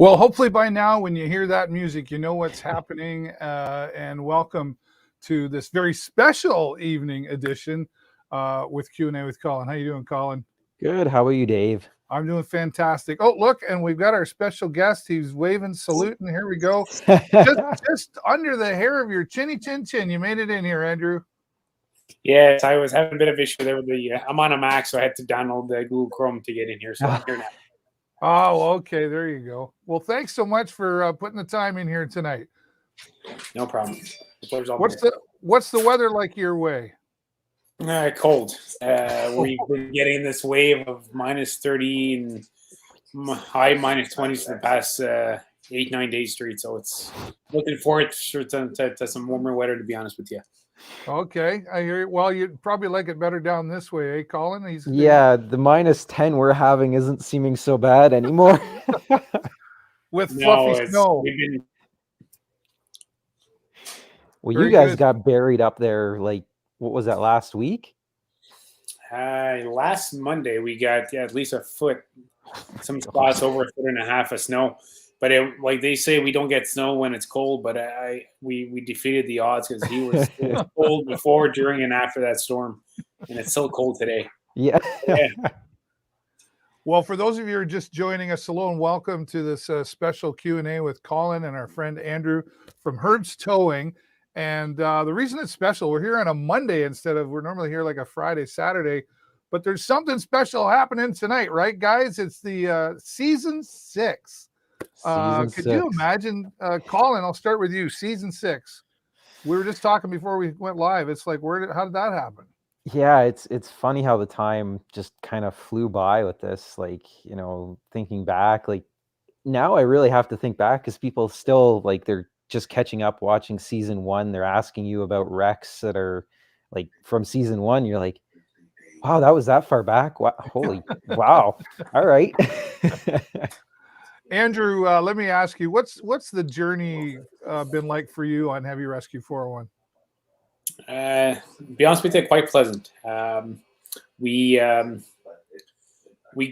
Well, hopefully by now, when you hear that music, you know what's happening. And welcome to this very special evening edition with Q&A with Collin. How you doing, Collin? Good. How are you, Dave? I'm doing fantastic. Oh, look, and we've got our special guest. He's waving, saluting. Here we go. just under the hair of your chinny chin chin. You made it in here, Andrew. Yes, I was having a bit of issue there with the. I'm on a Mac, so I had to download the Google Chrome to get in here. So I'm here now. Oh, okay. There you go. Well, thanks so much for putting the time in here tonight. No problem. What's the weather like your way? Cold. We've been getting this wave of minus 30 and high minus 20s for the past 8-9 days straight. So it's looking forward to some warmer weather, to be honest with you. Okay, I hear you. Well, you'd probably like it better down this way, eh, Collin? Yeah, the minus 10 we're having isn't seeming so bad anymore. With fluffy snow. Well, you guys got buried up there, like, what was that, last week? Last Monday, we got at least a foot, some spots over 1.5 feet of snow. But like they say, we don't get snow when it's cold. But we defeated the odds because it was cold before, during, and after that storm, and it's still cold today. Yeah. Well, for those of you who are just joining us, hello and welcome to this special Q&A with Collin and our friend Andrew from Offroad Towing. And the reason it's special, we're here on a Monday we're normally here like a Friday, Saturday. But there's something special happening tonight, right, guys? It's the season 6. Could you imagine, Collin, I'll start with you, season 6. We were just talking before we went live. It's like, how did that happen? Yeah, it's funny how the time just kind of flew by with this, like, thinking back, like now I really have to think back because people still, like, they're just catching up watching season 1. They're asking you about wrecks that are like from season 1. You're like, wow, that was that far back. Wow, holy wow. All right. Andrew, let me ask you, what's the journey been like for you on Heavy Rescue 401? Be honest with you, quite pleasant. We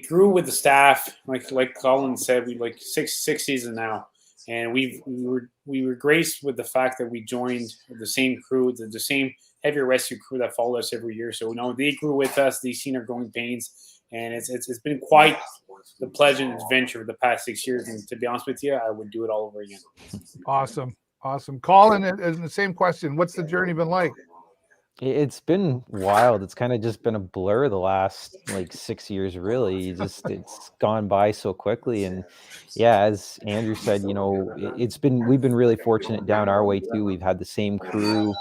grew with the staff, like Collin said, we like six seasons now, and we were graced with the fact that we joined the same crew, the same heavy rescue crew that followed us every year. So they grew with us, they've seen our growing pains, and it's been quite the pleasant adventure of the past 6 years. And to be honest with you, I would do it all over again. Awesome. Collin, the same question. What's the journey been like? It's been wild. It's kind of just been a blur the last like 6 years, really. It's gone by so quickly. And yeah, as Andrew said, we've been really fortunate down our way too. We've had the same crew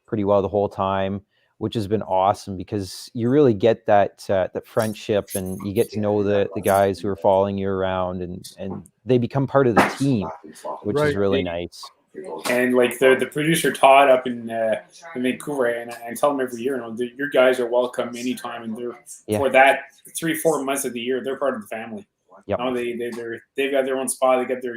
pretty well the whole time, which has been awesome because you really get that friendship, and you get to know the guys who are following you around, and they become part of the team, which is really nice. And like the producer Todd up in Vancouver, and I tell him every year, your guys are welcome anytime, and for that 3-4 months of the year, they're part of the family. Yep. They've got their own spot. They got their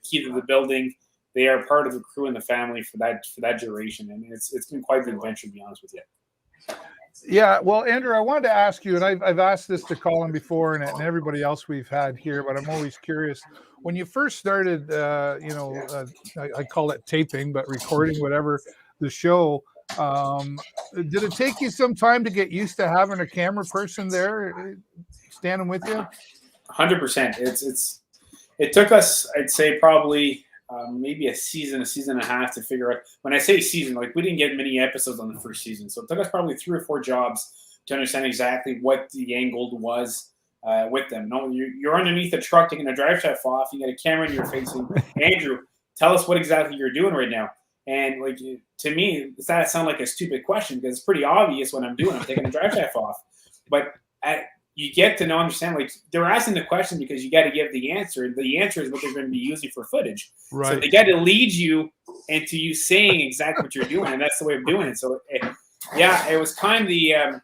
key to the building. They are part of the crew and the family for that duration, and it's been quite an adventure, to be honest with you. Yeah, well, Andrew, I wanted to ask you, and I've asked this to Collin before and everybody else we've had here, but I'm always curious. When you first started, I call it taping, but recording, whatever, the show, did it take you some time to get used to having a camera person there standing with you? 100%. It took us, I'd say, probably maybe a season and a half to figure out. When I say season, like, we didn't get many episodes on the first season, so it took us probably 3 or 4 jobs to understand exactly what the angle was with them. No, you're underneath the truck taking a drive shaft off. You got a camera in your face, and Andrew, tell us what exactly you're doing right now. And like, to me, that sounds like a stupid question because it's pretty obvious what I'm doing. I'm taking a drive shaft off, but you get to understand, like, they're asking the question because you got to give the answer. The answer is what they're going to be using for footage. Right. So they got to lead you into you saying exactly what you're doing, and that's the way of doing it. So, it was kind of it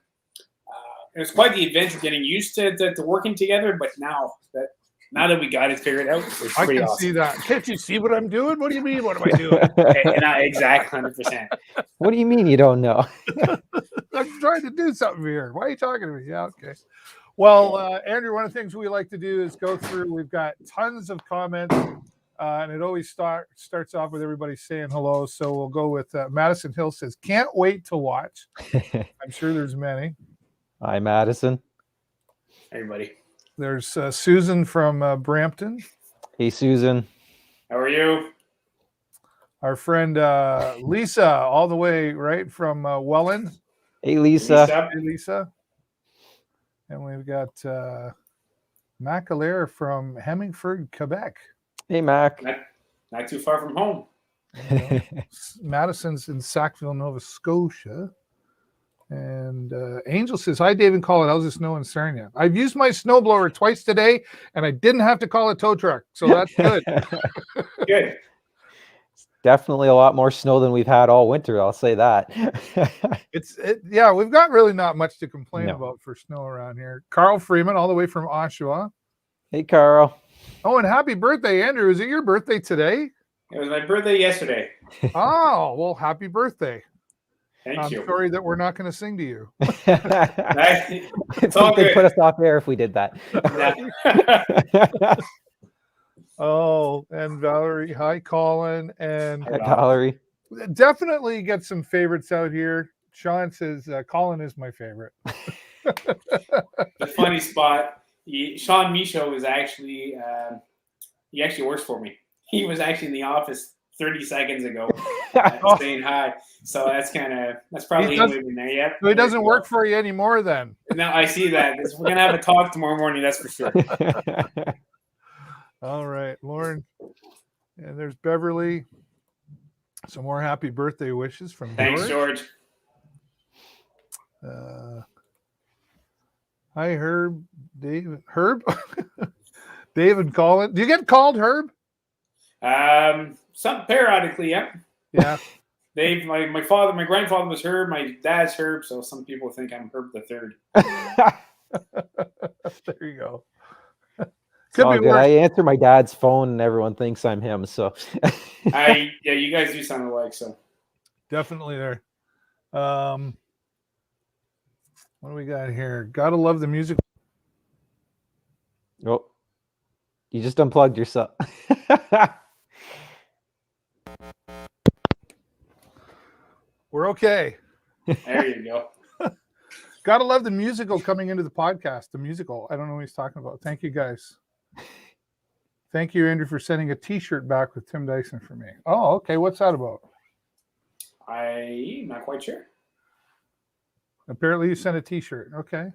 was quite the adventure getting used to working together. But now that we got it figured out, it's pretty awesome. See that. Can't you see what I'm doing? What do you mean? What am I doing? Exactly, 100%. What do you mean you don't know? I'm trying to do something here. Why are you talking to me? Yeah, okay. Well, Andrew, one of the things we like to do is go through. We've got tons of comments, and it always starts off with everybody saying hello. So we'll go with Madison Hill says, "Can't wait to watch." I'm sure there's many. Hi, Madison. Everybody. There's Susan from Brampton. Hey, Susan. How are you? Our friend Lisa, all the way right from Welland. Hey, Lisa. Hey, Lisa. And we've got Mac Allaire from Hemingford, Quebec. Hey, Mac. Not too far from home. Madison's in Sackville, Nova Scotia. And Angel says, "Hi, Dave and Colin. How's the snow in Sarnia? I've used my snowblower twice today, and I didn't have to call a tow truck, so that's good." Good. Definitely a lot more snow than we've had all winter. I'll say that. Yeah, we've got really not much to complain about for snow around here. Carl Freeman, all the way from Oshawa. Hey, Carl. Oh, and happy birthday, Andrew. Is it your birthday today? It was my birthday yesterday. Oh, well, happy birthday. Thank you. I'm sorry that we're not going to sing to you. It's all They'd good. put us off air if we did that. Oh, and Valerie. Hi, Colin. And Hi, Valerie. Definitely get some favorites out here. Sean says, Colin is my favorite. The funny spot, Sean Michaud is actually, he actually works for me. He was actually in the office 30 seconds ago saying hi. So that's probably him leaving there. Yep. So he doesn't work for you anymore then. No, I see that. We're going to have a talk tomorrow morning, that's for sure. All right, Lauren. And there's Beverly. Some more happy birthday wishes from Thanks, George. Hi, Herb. Herb? David Colin. Do you get called Herb? Some periodically, yeah. Yeah. My grandfather was Herb, my dad's Herb, so some people think I'm Herb the Third. There you go. Could be good. I answer my dad's phone and everyone thinks I'm him. So you guys do sound alike, so definitely there. What do we got here? Gotta love the music. Oh, you just unplugged yourself. We're okay. There you go. Gotta love the musical coming into the podcast. The musical. I don't know what he's talking about. Thank you, guys. Thank you, Andrew, for sending a T-shirt back with Tim Dyson for me. Oh, okay. What's that about? I'm not quite sure. Apparently, you sent a T-shirt. Okay.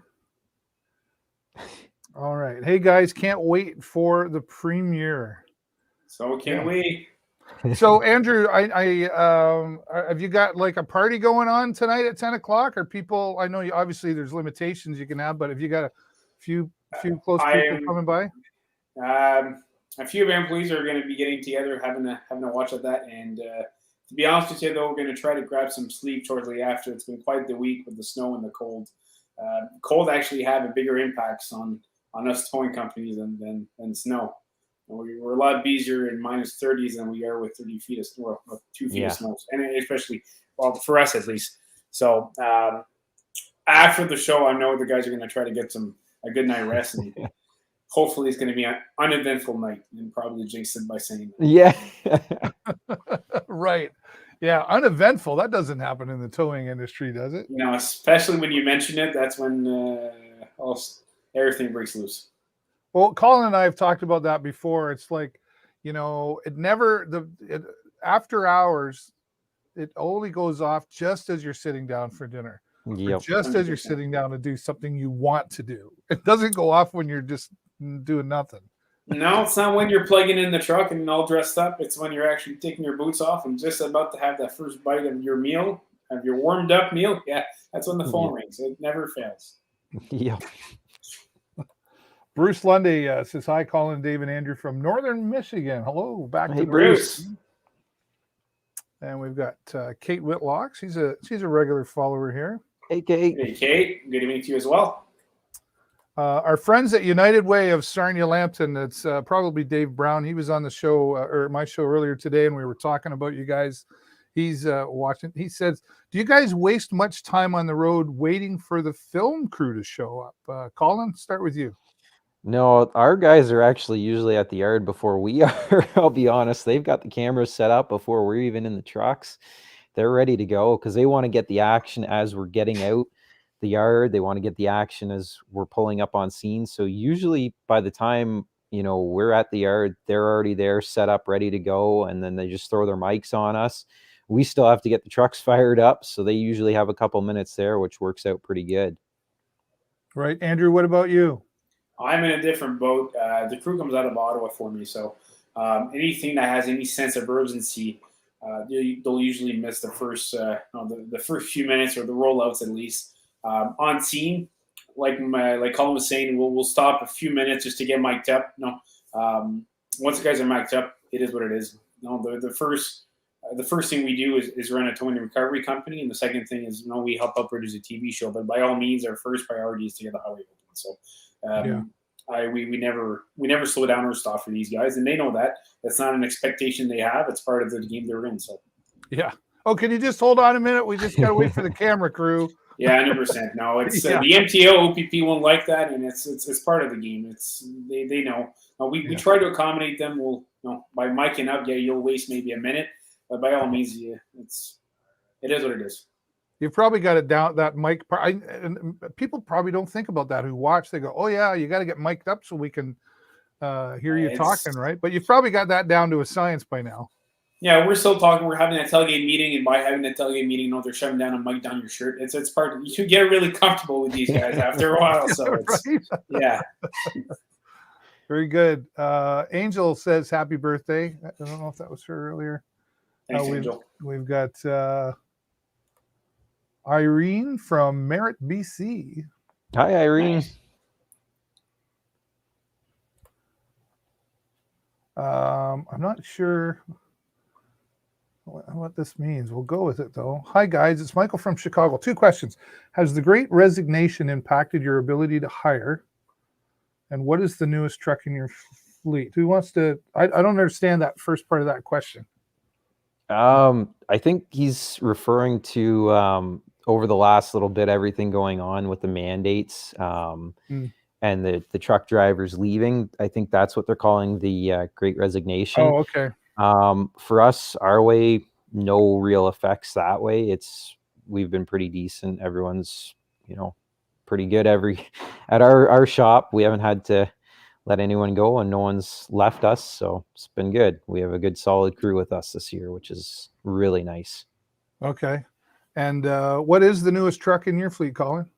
All right. Hey, guys, can't wait for the premiere. So can we? So, Andrew, have you got like a party going on tonight at 10 o'clock? Or people? I know you obviously there's limitations you can have, but have you got a few close people coming by? A few of our employees are going to be getting together, having a watch at that. And to be honest with you, though, we're going to try to grab some sleep shortly after. It's been quite the week with the snow and the cold. Cold actually have a bigger impacts on us towing companies than snow. We're a lot busier in minus 30s than we are with 30 feet of snow, 2 feet of snow, and especially, well, for us at least. So after the show, I know the guys are going to try to get a good night rest, and hopefully it's going to be an uneventful night, and probably jinx it by saying that. Yeah. Right. Yeah, uneventful. That doesn't happen in the towing industry, does it? You know, especially when you mention it, that's when everything breaks loose. Well, Colin and I have talked about that before. It's like, after hours, it only goes off just as you're sitting down for dinner. Yep. Just as you're sitting down to do something you want to do. It doesn't go off when you're just doing nothing. No, it's not when you're plugging in the truck and all dressed up. It's when you're actually taking your boots off and just about to have that first bite of your meal, of your warmed up meal. Yeah, that's when the phone rings. It never fails. Yeah. Bruce Lundy says, hi, Colin, Dave, and Andrew from Northern Michigan. Hello, back to Bruce. And we've got Kate Whitlock. She's a regular follower here. Hey, Kate. Hey, Kate. Good evening to you as well. Our friends at United Way of Sarnia Lambton, it's probably Dave Brown. He was on the show, or my show earlier today, and we were talking about you guys He's watching. He says, "Do you guys waste much time on the road waiting for the film crew to show up?" Colin, start with you. No, our guys are actually usually at the yard before we are. I'll be honest. They've got the cameras set up before we're even in the trucks. They're ready to go because they want to get the action as we're getting out the yard. They want to get the action as we're pulling up on scene. So usually by the time, we're at the yard, they're already there, set up, ready to go. And then they just throw their mics on us. We still have to get the trucks fired up. So they usually have a couple minutes there, which works out pretty good. Right. Andrew, what about you? I'm in a different boat. The crew comes out of Ottawa for me, so anything that has any sense of urgency, they'll usually miss the first the first few minutes or the rollouts at least. On scene, like Colin was saying, we'll stop a few minutes just to get mic'd up. Once the guys are mic'd up, it is what it is. The first thing we do is run a towing and recovery company, and the second thing is we help out produce a TV show. But by all means, our first priority is to get the highway open. So. We never slow down or stop for these guys, and they know that. That's not an expectation they have. It's part of the game they're in. So, yeah. Oh, can you just hold on a minute? We just gotta wait for the camera crew. Yeah, 100%. No, it's the MTO OPP won't like that, and it's part of the game. They know. We try to accommodate them. We'll by miking up, you'll waste maybe a minute, but by all means, it is what it is. You've probably got it down, that mic. And people probably don't think about that who watch. They go, oh, yeah, you got to get mic'd up so we can hear you talking, right? But you've probably got that down to a science by now. Yeah, we're still talking. We're having a tailgate meeting, and by having that tailgate meeting, they're shoving down a mic down your shirt. It's part of, you get really comfortable with these guys after a while. So yeah. Very good. Angel says happy birthday. I don't know if that was her earlier. Thanks, Angel. We've got Irene from Merritt, BC. Hi, Irene. Nice. I'm not sure what this means. We'll go with it, though. Hi, guys. It's Michael from Chicago. 2 questions. Has the Great Resignation impacted your ability to hire? And what is the newest truck in your fleet? Who wants to? I don't understand that first part of that question. I think he's referring to over the last little bit, everything going on with the mandates and the truck drivers leaving. I think that's what they're calling the Great Resignation. Oh, okay. For us, our way, no real effects that way. We've been pretty decent. Everyone's, pretty good at our shop. We haven't had to let anyone go, and no one's left us. So it's been good. We have a good solid crew with us this year, which is really nice. Okay. And what is the newest truck in your fleet, Colin?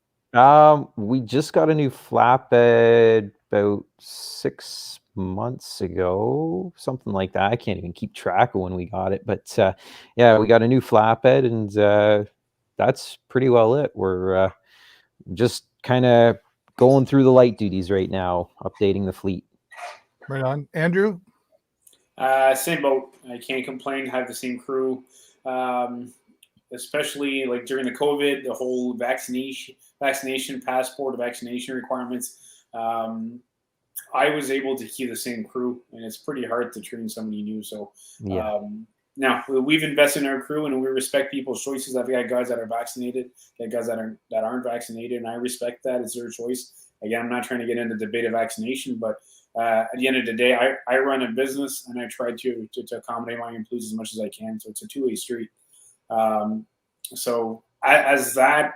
We just got a new flatbed about 6 months ago, something like that. I can't even keep track of when we got it, but we got a new flatbed, and that's pretty well it. We're just kind of going through the light duties right now, updating the fleet. Right on. Andrew? Same boat. I can't complain. Have the same crew. Especially like during the COVID, the whole vaccination passport, vaccination requirements. I was able to keep the same crew, and it's pretty hard to train somebody new. So now we've invested in our crew, and we respect people's choices. I've got guys that are vaccinated, got guys that aren't vaccinated, and I respect that. It's their choice. Again, I'm not trying to get into the debate of vaccination, but at the end of the day, I run a business, and I try to accommodate my employees as much as I can. So it's a two-way street. So as that,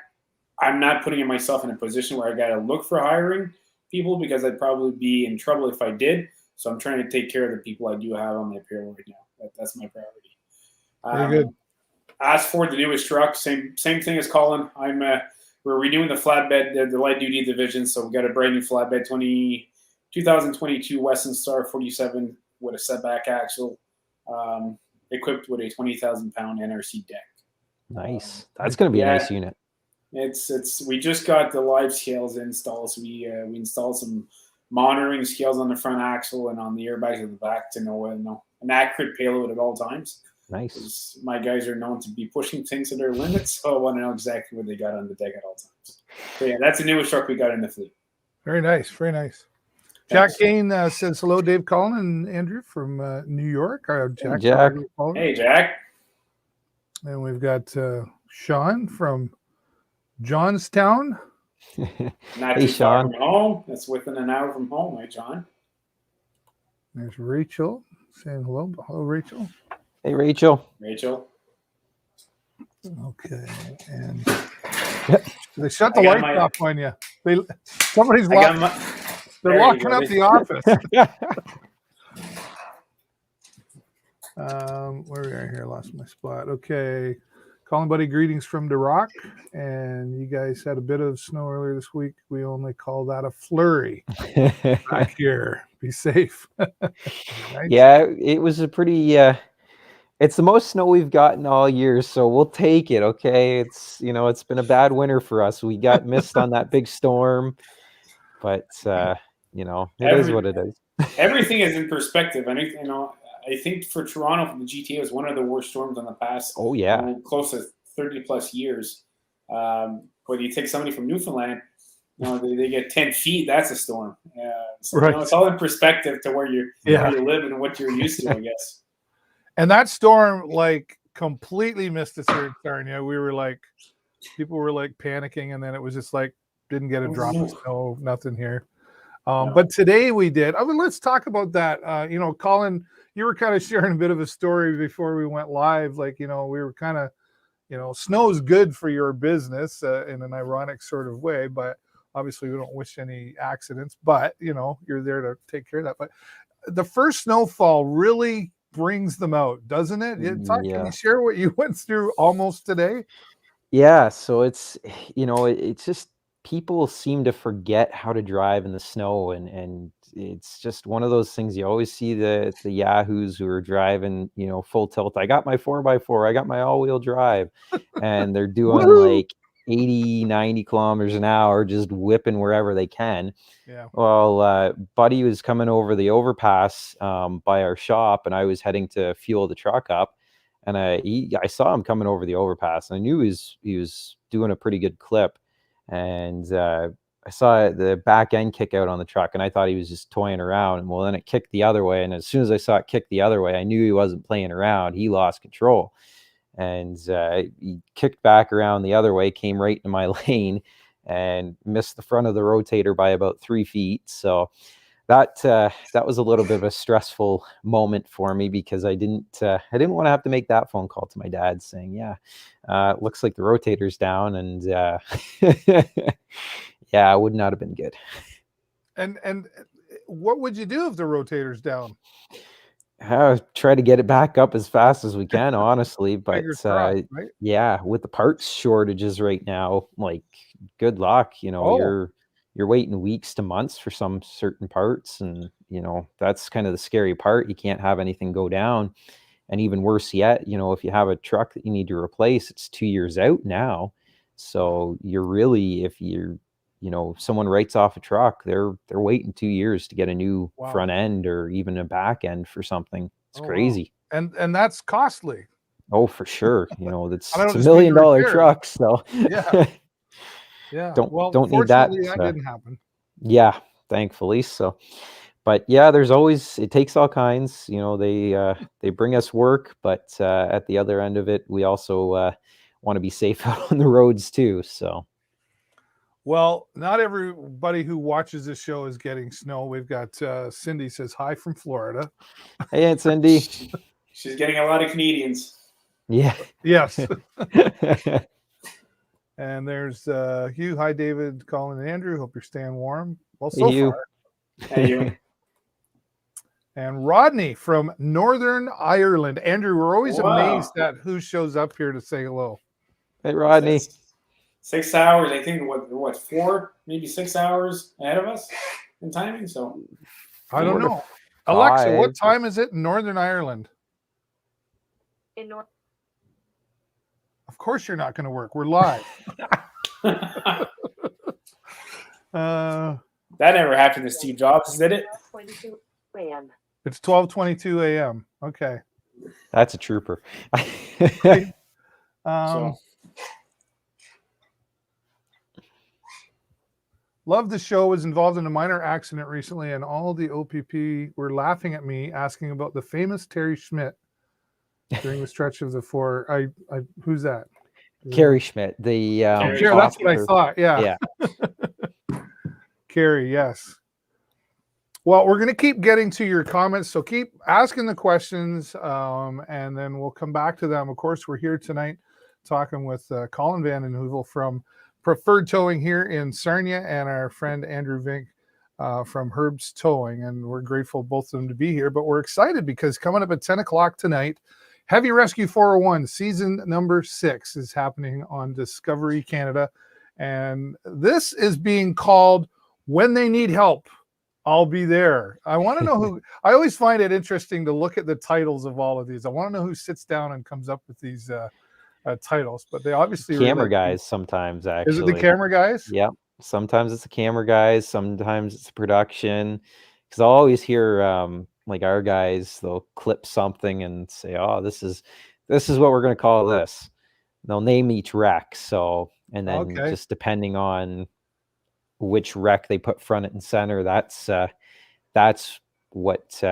I'm not putting myself in a position where I got to look for hiring people, because I'd probably be in trouble if I did. So I'm trying to take care of the people I do have on my payroll right now. That's my priority. Very good. As for the newest truck, same thing as Colin. We're renewing the flatbed, the light duty division. So we got a brand new flatbed, 2022 Western Star 47 with a setback axle, equipped with a 20,000 pound NRC deck. Nice. That's going to be a nice unit. We just got the live scales installed. So we installed some monitoring scales on the front axle and on the airbags at the back to know an accurate payload at all times. Nice. My guys are known to be pushing things to their limits, so I want to know exactly what they got on the deck at all times. So yeah, that's the newest truck we got in the fleet. Very nice. Very nice. Jack Kane says hello, Dave, Colin, and Andrew from New York. Jack. Hey, Jack. And we've got Sean from Johnstown. Not Hey, too far Sean. from home. That's within an hour from home, right, John? There's Rachel saying hello. Hello, Rachel. Hey, Rachel. Rachel. Okay, and they shut the I got lights my- off on you. Somebody's I got locking. my, They're there you locking go. up the office. Where are we at here? Lost my spot. Okay. Colin buddy, greetings from Duroc. And you guys had a bit of snow earlier this week. We only call that a flurry back here. Be safe. Nice. Yeah, it was a pretty it's the most snow we've gotten all year, so we'll take it. Okay, it's it's been a bad winter for us. We got missed on that big storm, but it is what it is. Everything is in perspective. I think for Toronto, the GTA was one of the worst storms in the past. Oh yeah, close to 30 plus years. When you take somebody from Newfoundland, they get 10 feet. That's a storm. So Right. it's all in perspective to where you live and what you're used to, I guess. And that storm completely missed us here in Sarnia. We were people were panicking, and then it was just didn't get a drop of snow, nothing here. But today we did. Let's talk about that. Colin, you were kind of sharing a bit of a story before we went live. We were kind of, snow's good for your business in an ironic sort of way, but obviously we don't wish any accidents, but you're there to take care of that. But the first snowfall really brings them out, doesn't it? Can you share what you went through almost today? Yeah, so it's it's just people seem to forget how to drive in the snow, and it's just one of those things. You always see the yahoos who are driving full tilt. I got my 4x4, I got my all-wheel drive, and they're doing 80 90 kilometers an hour, just whipping wherever they can. Yeah. Well, buddy was coming over the overpass by our shop, and I was heading to fuel the truck up, and I saw him coming over the overpass, and I knew he was doing a pretty good clip, and I saw the back end kick out on the truck, and I thought he was just toying around. And well, then it kicked the other way, and as soon as I saw it kick the other way, I knew he wasn't playing around. He lost control, and he kicked back around the other way, came right into my lane, and missed the front of the rotator by about 3 feet. So that was a little bit of a stressful moment for me, because I didn't want to have to make that phone call to my dad saying, it looks like the rotator's down, and yeah, it would not have been good. And what would you do if the rotator's down? Try to get it back up as fast as we can, honestly. But Fingers crossed, right? yeah, with the parts shortages right now, good luck. You're waiting weeks to months for some certain parts, and that's kind of the scary part. You can't have anything go down, and even worse yet, if you have a truck that you need to replace, it's 2 years out now. So you're really, if you're someone writes off a truck, they're waiting 2 years to get a new front end or even a back end for something. It's crazy. Wow. And that's costly. Oh, for sure. It's a $1 just million repairs. truck. So yeah. Don't need that. That didn't happen. Yeah, thankfully. So, but yeah, it takes all kinds. They bring us work, but at the other end of it, we also want to be safe out on the roads too. So. Well, not everybody who watches this show is getting snow. We've got Cindy says hi from Florida. Hey, Aunt Cindy. She's getting a lot of Canadians. Yeah. Yes. And there's Hugh. Hi, David, Colin, and Andrew. Hope you're staying warm. Well, so far. Hey, you. And Rodney from Northern Ireland. Andrew, we're always amazed at who shows up here to say hello. Hey, Rodney. 6 hours, I think, what 4, maybe 6 hours ahead of us in timing. So I don't know. Alexa, what time is it in Northern Ireland? Of course you're not going to work. We're live. That never happened to Steve Jobs, did it? It's 12:22 a.m. Okay. That's a trooper. Love the show. Was involved in a minor accident recently, and all the OPP were laughing at me, asking about the famous Terry Schmidt. during the stretch of the 4. I who's that? Carrie Schmidt, the Carrie, that's what I officer. thought. Yeah. Carrie, yes. Well, we're going to keep getting to your comments, so keep asking the questions, and then we'll come back to them. Of course, we're here tonight talking with Collin Vandenheuvel from Preferred Towing here in Sarnia, and our friend Andrew Vink from Herb's Towing, and we're grateful both of them to be here. But we're excited because coming up at 10 o'clock tonight, Heavy Rescue 401 season number 6 is happening on Discovery Canada, and this is being called When They Need Help, I'll Be There. I want to know who. I always find it interesting to look at the titles of all of these. I want to know who sits down and comes up with these titles, but they obviously camera guys sometimes, actually. Is it the camera guys? Yeah, sometimes it's the camera guys, sometimes it's production, because I'll always hear like our guys, they'll clip something and say, oh, this is what we're going to call this. They'll name each wreck, so, and then just depending on which wreck they put front and center, that's what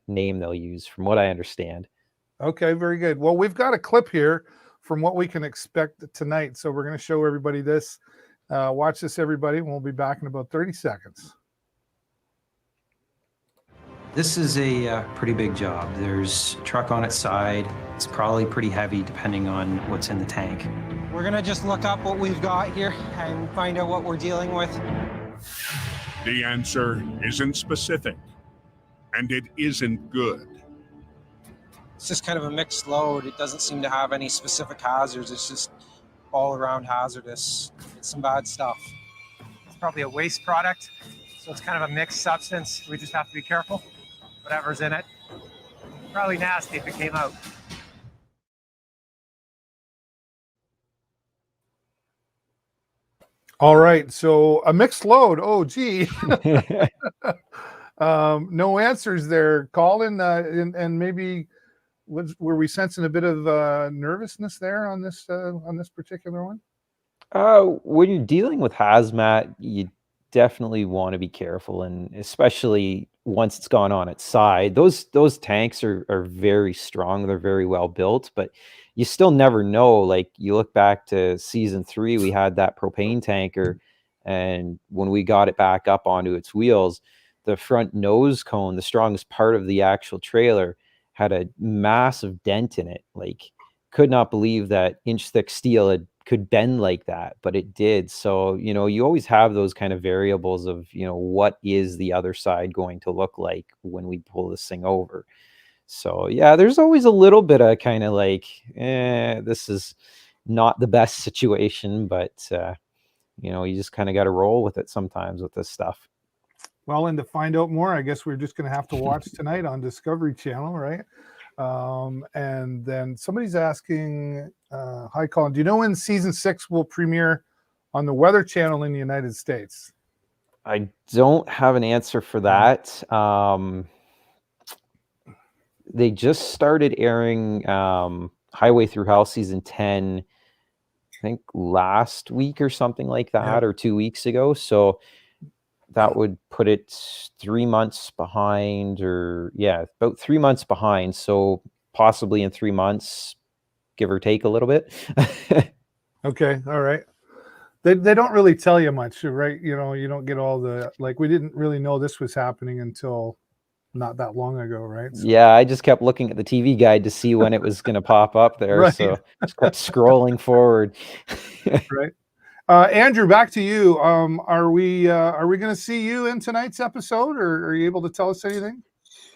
name they'll use, from what I understand. Okay, very good. Well, we've got a clip here from what we can expect tonight, so we're going to show everybody this. Watch this, everybody, and we'll be back in about 30 seconds. This is a pretty big job. There's a truck on its side. It's probably pretty heavy depending on what's in the tank. We're gonna just look up what we've got here and find out what we're dealing with. The answer isn't specific, and it isn't good. It's just kind of a mixed load. It doesn't seem to have any specific hazards. It's just all around hazardous. It's some bad stuff. It's probably a waste product, so it's kind of a mixed substance. We just have to be careful. Whatever's in it. Probably nasty if it came out. All right, so a mixed load. Oh, gee. No answers there, Collin, and maybe were we sensing a bit of nervousness there on this particular one? When you're dealing with hazmat, you definitely want to be careful, and especially once it's gone on its side. Those tanks are very strong. They're very well built, but you still never know. Like, you look back to season 3, we had that propane tanker, and when we got it back up onto its wheels, the front nose cone, the strongest part of the actual trailer, had a massive dent in it. Like, could not believe that inch thick steel could bend like that, but it did. So, you always have those kind of variables of, what is the other side going to look like when we pull this thing over. So yeah, there's always a little bit of kind of like, this is not the best situation, but you just kind of got to roll with it sometimes with this stuff. Well, and to find out more, I guess we're just going to have to watch tonight on Discovery Channel, right? And then somebody's asking, hi, Collin, do you know when season 6 will premiere on the Weather Channel in the United States? I don't have an answer for that. They just started airing Highway Through Hell season 10, I think last week or something like that, or 2 weeks ago. So that would put it 3 months behind, or about 3 months behind. So possibly in 3 months, give or take a little bit. Okay. All right. They don't really tell you much, right? You don't get all the, like, we didn't really know this was happening until not that long ago, right? So. Yeah, I just kept looking at the TV guide to see when it was going to pop up there. Right. So just kept scrolling forward. Right. Andrew, back to you. Are we going to see you in tonight's episode, or are you able to tell us anything?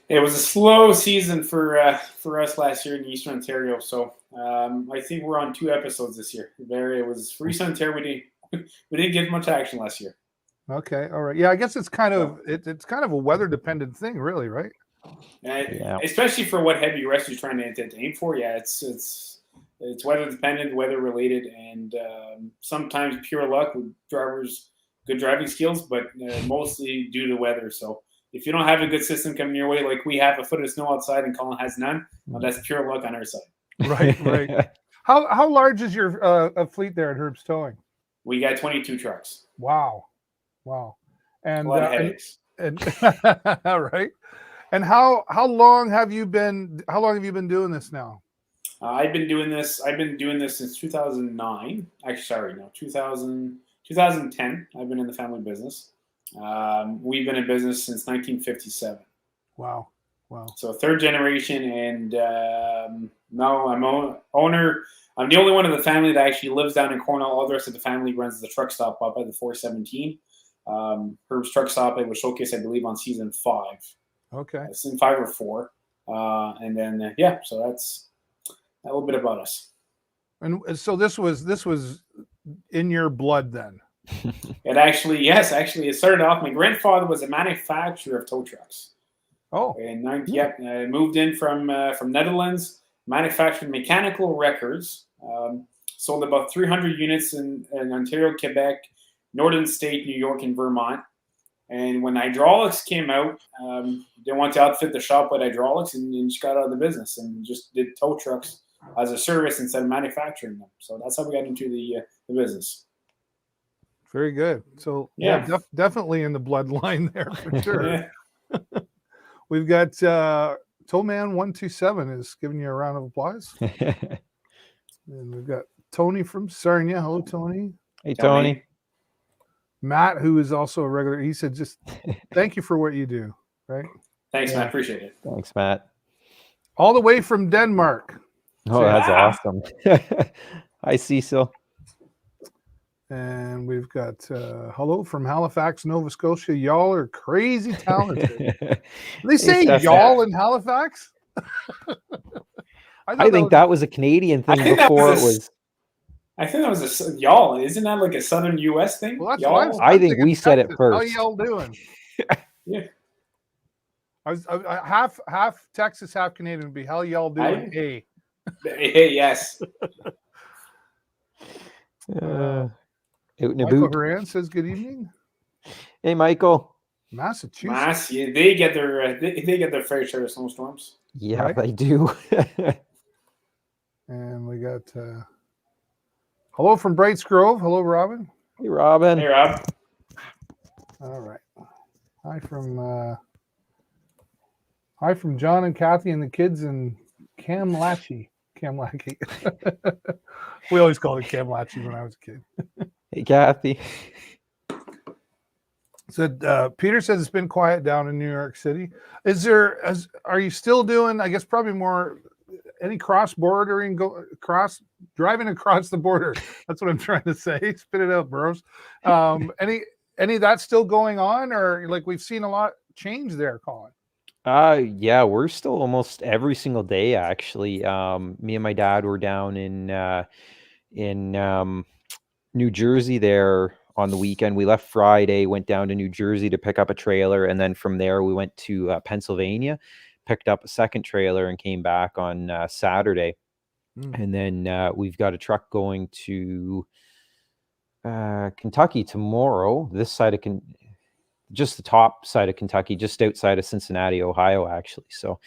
It was a slow season for us last year in Eastern Ontario, so I think we're on 2 episodes this year. It was for Eastern Ontario. We didn't get much action last year. Okay, all right. Yeah, I guess it's kind of it's kind of a weather dependent thing, really, right? Especially for what Heavy Rescue is trying to aim for. Yeah, it's weather dependent, weather related, and sometimes pure luck with drivers' good driving skills, but mostly due to weather. So if you don't have a good system coming your way, like we have a foot of snow outside and Collin has none, well, that's pure luck on our side. Right. How large is your fleet there at Herb's Towing? We got 22 trucks. Wow. And a lot of headaches. And right. And how long have you been doing this now? I've been doing this since 2009. Actually, sorry, no, 2010. I've been in the family business. We've been in business since 1957. Wow. So third generation, and now I'm owner. I'm the only one in the family that actually lives down in Cornwall. All the rest of the family runs the truck stop up at the 417. Herb's truck stop. It was showcased, I believe, on season 5. Okay. Season 5 or 4, and then so that's a little bit about us. And so this was in your blood then. It actually, yes, it started off. My grandfather was a manufacturer of tow trucks. Oh, And I moved in from Netherlands, manufactured mechanical records, sold about 300 units in Ontario, Quebec, Northern State, New York, and Vermont. And when hydraulics came out, they wanted to outfit the shop with hydraulics, and just got out of the business and just did tow trucks as a service instead of manufacturing them. So that's how we got into the business. very good. So definitely in the bloodline there for sure. Yeah. We've got Towman 127 is giving you a round of applause. And we've got Tony from Sarnia. Hello, Tony. Hey, Tony. Matt, who is also a regular, he said, just thank you for what you do. Right. Thanks, Matt. Appreciate it. Thanks, Matt. All the way from Denmark. Oh, that's awesome. Hi, Cecil. And we've got hello from Halifax, Nova Scotia. Y'all are crazy talented. They say y'all in Halifax? I think that was a Canadian thing before it was. I think that was a y'all. Isn't that like a Southern U.S. thing? Well, that's y'all? what I think we said it first. How y'all doing? Yeah. I was half Texas, half Canadian would be how y'all doing? Hey. Hey, yes. Michael Horan says good evening. Hey, Michael. Massachusetts. Yeah, they get their fair share of snowstorms. Yeah, right? They do. And we got hello from Brights Grove. Hello, Robin. Hey, Robin. Hey, Rob. All right. Hi from John and Kathy and the kids in Kamlachie. We always called it Kamlachie when I was a kid. Hey, Kathy. So Peter says it's been quiet down in New York City. Are you still doing, I guess, probably more any cross-bordering, driving across the border? That's what I'm trying to say. Spit it out, Burrows. Any of that still going on, or like we've seen a lot change there, Colin? Yeah, we're still almost every single day, actually. Me and my dad were down in New Jersey there on the weekend. We left Friday, went down to New Jersey to pick up a trailer, and then from there we went to Pennsylvania, picked up a second trailer, and came back on Saturday. And then we've got a truck going to Kentucky tomorrow, this side of just the top side of Kentucky, just outside of Cincinnati, Ohio, actually. So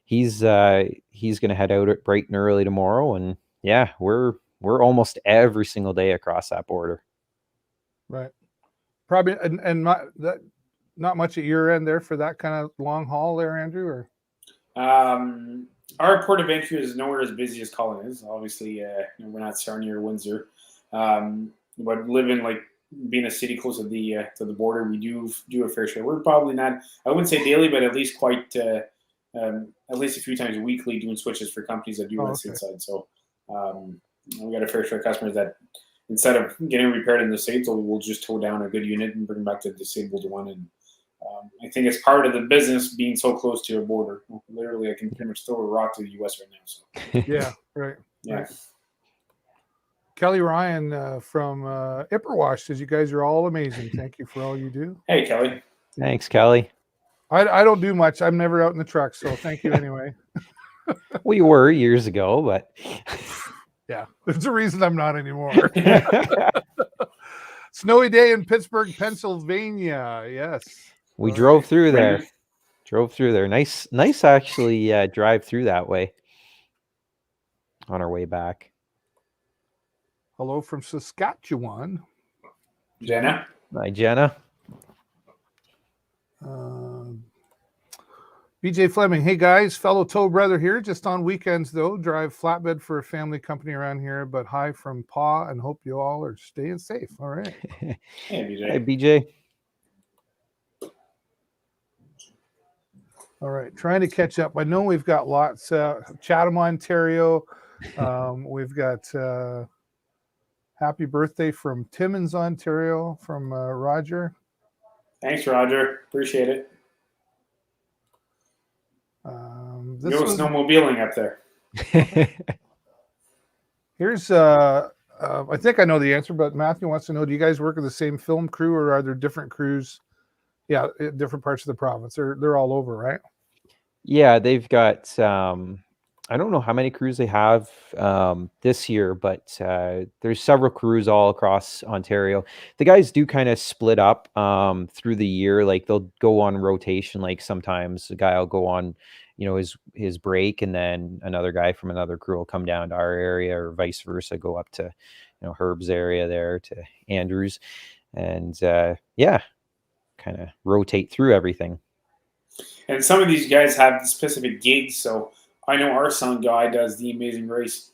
he's going to head out at bright and early tomorrow, and yeah, we're almost every single day across that border. Right. Probably, and not much at your end there for that kind of long haul there, Andrew, or? Our port of entry is nowhere as busy as Collin is. Obviously, we're not Sarnia or Windsor, but being a city close to the border, we do a fair share. We're probably not, I wouldn't say daily, but at least quite at least a few times weekly doing switches for companies that do on the state side. So we got a fair share of customers that instead of getting repaired in the States, we'll just tow down a good unit and bring back the disabled one. And I think it's part of the business being so close to a border. Literally, I can pretty much throw a rock to the U.S. right now. So yeah, right. Yeah. Right. Kelly Ryan from ipperwash says you guys are all amazing. Thank you for all you do. Hey, Kelly. Thanks, Kelly. I don't do much. I'm never out in the truck, so thank you anyway. We were years ago, but yeah, there's a reason I'm not anymore. Snowy day in Pittsburgh, Pennsylvania. Yes. We drove through there. Nice actually drive through that way on our way back. Hello from Saskatchewan. Jenna. Hi, Jenna. BJ Fleming, hey guys, fellow tow brother here, just on weekends though, drive flatbed for a family company around here, but hi from Pa and hope you all are staying safe. All right. Hey, BJ. Hi, BJ. All right, trying to catch up. I know we've got lots. Chatham, Ontario. We've got happy birthday from Timmins, Ontario, from Roger. Thanks, Roger. Appreciate it. This Go was, snowmobiling up there. here's I think I know the answer, but Matthew wants to know: do you guys work with the same film crew, or are there different crews? Yeah, different parts of the province. They're all over, right? Yeah, they've got I don't know how many crews they have this year, but there's several crews all across Ontario. The guys do kind of split up through the year. Like they'll go on rotation. Like sometimes a guy will go on, his break, and then another guy from another crew will come down to our area, or vice versa, go up to, Herb's area there to Andrew's, and yeah, kind of rotate through everything. And some of these guys have specific gigs. So I know our sound guy does the Amazing Race.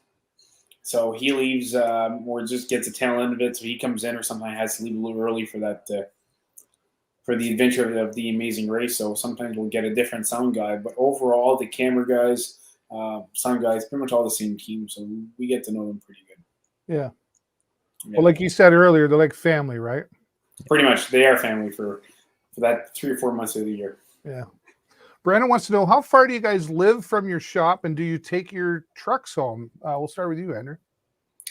So he leaves or just gets a tail end of it. So he comes in, or sometimes has to leave a little early for that, for the adventure of the Amazing Race. So sometimes we'll get a different sound guy. But overall, the camera guys, sound guys, pretty much all the same team. So we get to know them pretty good. Yeah. Well, like you said earlier, they're like family, right? Pretty much. They are family for that 3 or 4 months of the year. Yeah. Brandon wants to know, how far do you guys live from your shop, and do you take your trucks home? We'll start with you, Andrew.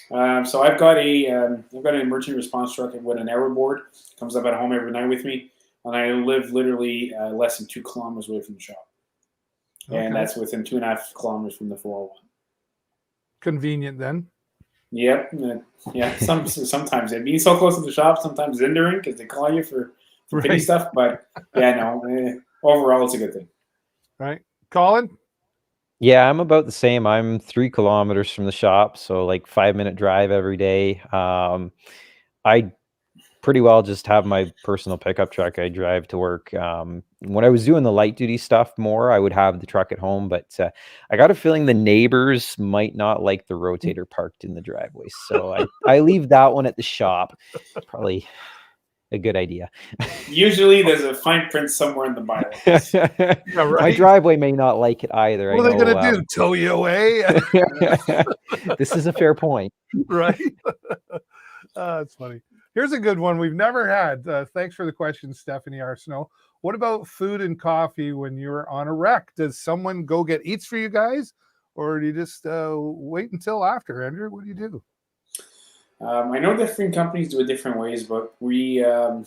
So I've got an emergency response truck with an hour board. Comes up at home every night with me, and I live literally less than 2 kilometers away from the shop, and that's within 2.5 kilometers from the 401. Convenient then. Yep. Yeah. Sometimes it being so close to the shop, sometimes it's hindering because they call you for petty stuff. But yeah, no. Overall, it's a good thing. Right, Collin? Yeah, I'm about the same. I'm 3 kilometers from the shop, so like 5-minute drive every day. I pretty well just have my personal pickup truck. I drive to work. When I was doing the light duty stuff more, I would have the truck at home, but I got a feeling the neighbors might not like the rotator parked in the driveway, so I leave that one at the shop. Probably a good idea. Usually there's a fine print somewhere in the bylaws. Yeah, right. My driveway may not like it either. What are they going to do? Tow you away? This is a fair point. Right. That's funny. Here's a good one we've never had. Thanks for the question, Stephanie Arsenault. What about food and coffee when you're on a wreck? Does someone go get eats for you guys, or do you just wait until after? Andrew, what do you do? I know different companies do it different ways, but we try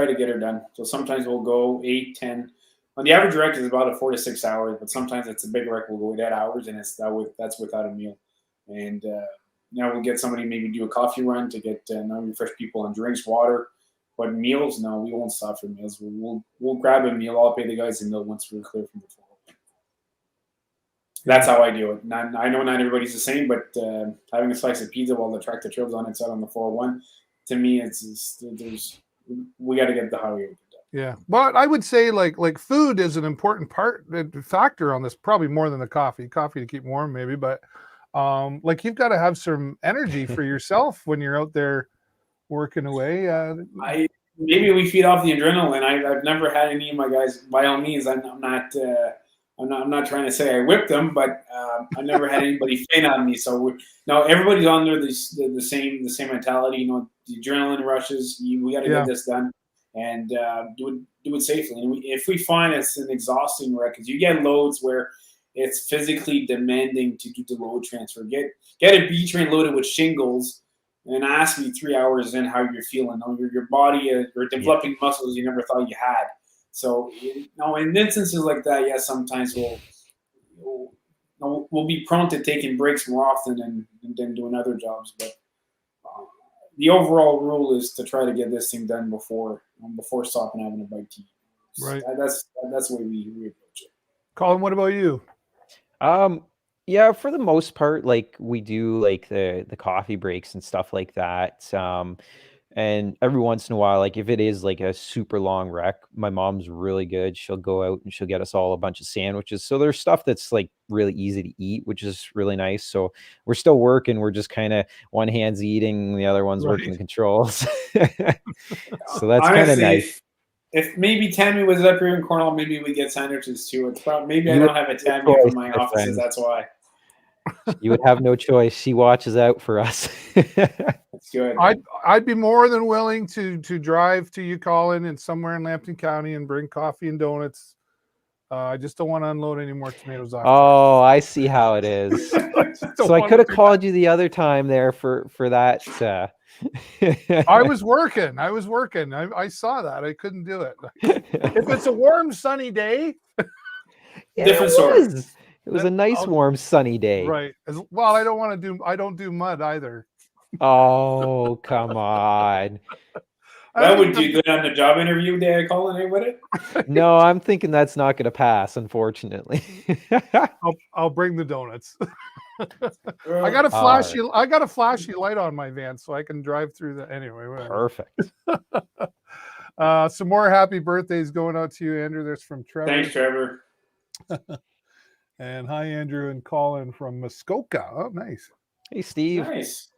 to get her done. So sometimes we'll go 8, 10. On the average wreck is about 4 to 6 hours, but sometimes it's a big wreck. We'll go 8 hours, and that's without a meal. And we'll get somebody maybe do a coffee run to get refresh people on drinks, water. But meals, no, we won't stop for meals. We'll grab a meal. I'll pay the guys a meal once we're clear from the floor. That's how I do it. I know not everybody's the same, but having a slice of pizza while the tractor trail's on its side on the 401, to me, we got to get the highway open. Yeah, but I would say like food is an important factor on this, probably more than the coffee to keep warm maybe, but like you've got to have some energy for yourself when you're out there working away. Maybe we feed off the adrenaline. I've never had any of my guys, by all means, I'm not trying to say I whipped them, but I never had anybody faint on me. So no, everybody's under the same mentality. The adrenaline rushes. We got to get this done and do it safely. And if we find it's an exhausting wreck, because you get loads where it's physically demanding to do the load transfer. Get a B train loaded with shingles and ask me 3 hours in how you're feeling. Your body, you're developing muscles you never thought you had. So, in instances like that, yes, sometimes we'll be prone to taking breaks more often than doing other jobs. But the overall rule is to try to get this thing done before stopping having a bite to eat. Right. That's the way we approach it. Collin, what about you? Yeah, for the most part, like we do like the coffee breaks and stuff like that. And every once in a while, like if it is like a super long wreck, my mom's really good. She'll go out and she'll get us all a bunch of sandwiches. So there's stuff that's like really easy to eat, which is really nice. So we're still working. We're just kind of one hand's eating, the other one's working the controls. So that's kind of Honestly, nice. if maybe Tammy was up here in Cornwall, maybe we get sandwiches too. It's probably maybe I You don't would have a have no Tammy choice, from my my offices. friend. That's why. You would have no choice. She watches out for us. That's good. I'd be more than willing to drive to you, Collin, and somewhere in Lambton County and bring coffee and donuts. I just don't want to unload any more tomatoes off. Oh, I see how it is. So I could have called you the other time there for that. I was working. I saw that. I couldn't do it. If it's a warm, sunny day, Different story. It was a nice, warm, sunny day. right? Well, I don't do mud either. Oh, come on. That would do good on the job interview day, Collin, would it? No, I'm thinking that's not going to pass, unfortunately. I'll bring the donuts. I got a flashy light on my van so I can drive through the anyway. Whatever. Perfect. Some more happy birthdays going out to you, Andrew. There's from Trevor. Thanks, Trevor. And hi, Andrew and Collin from Muskoka. Oh, nice. Hey, Steve. Nice.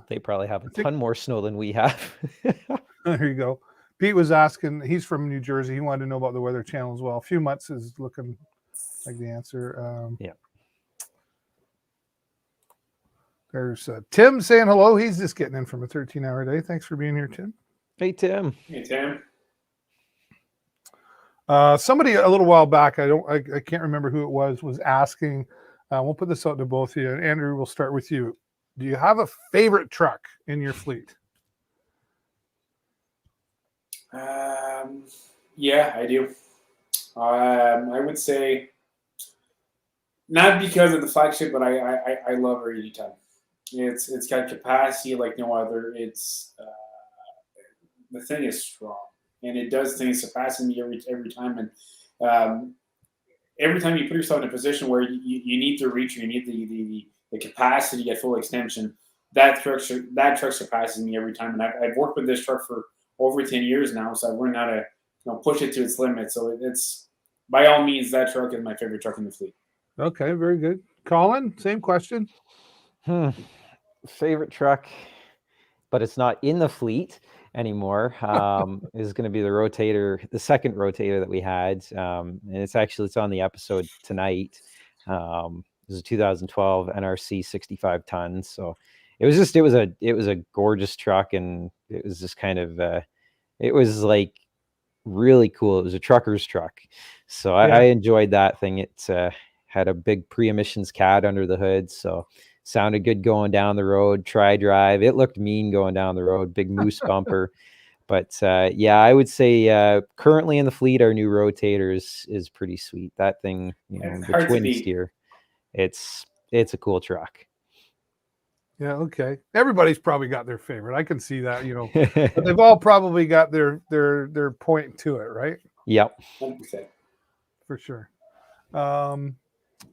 They probably have a ton more snow than we have. There you go. Pete was asking, he's from New Jersey. He wanted to know about the Weather Channel as well. A few months is looking like the answer. Yeah. There's Tim saying hello. He's just getting in from a 13-hour day. Thanks for being here, Tim. Hey, Tim. Hey, Tim. Somebody a little while back, I can't remember who it was asking. We'll put this out to both of you. Andrew, we'll start with you. Do you have a favorite truck in your fleet? Yeah, I do. I would say not because of the flagship, but I love our 80 ton. It's got capacity like no other. It's the thing is strong, and it does things surpassing me every time. And every time you put yourself in a position where you need to reach, or you need the capacity at full extension, that truck surpasses me every time. And I've worked with this truck for over 10 years now, so I've learned how to push it to its limit. So it's by all means, that truck is my favorite truck in the fleet. Okay, very good. Collin, same question. Favorite truck, but it's not in the fleet anymore, is going to be the second rotator that we had. And it's on the episode tonight. It was a 2012 NRC 65 tons. So it was a gorgeous truck, and it was just kind of, it was like really cool. It was a trucker's truck. So I enjoyed that thing. It had a big pre-emissions cat under the hood. So sounded good going down the road, tri-drive. It looked mean going down the road, big moose bumper. But I would say currently in the fleet, our new rotator is pretty sweet. That thing, the twin steer, it's a cool truck. Yeah, okay. Everybody's probably got their favorite. I can see that, but they've all probably got their point to it, right? Yep. 100%. For sure.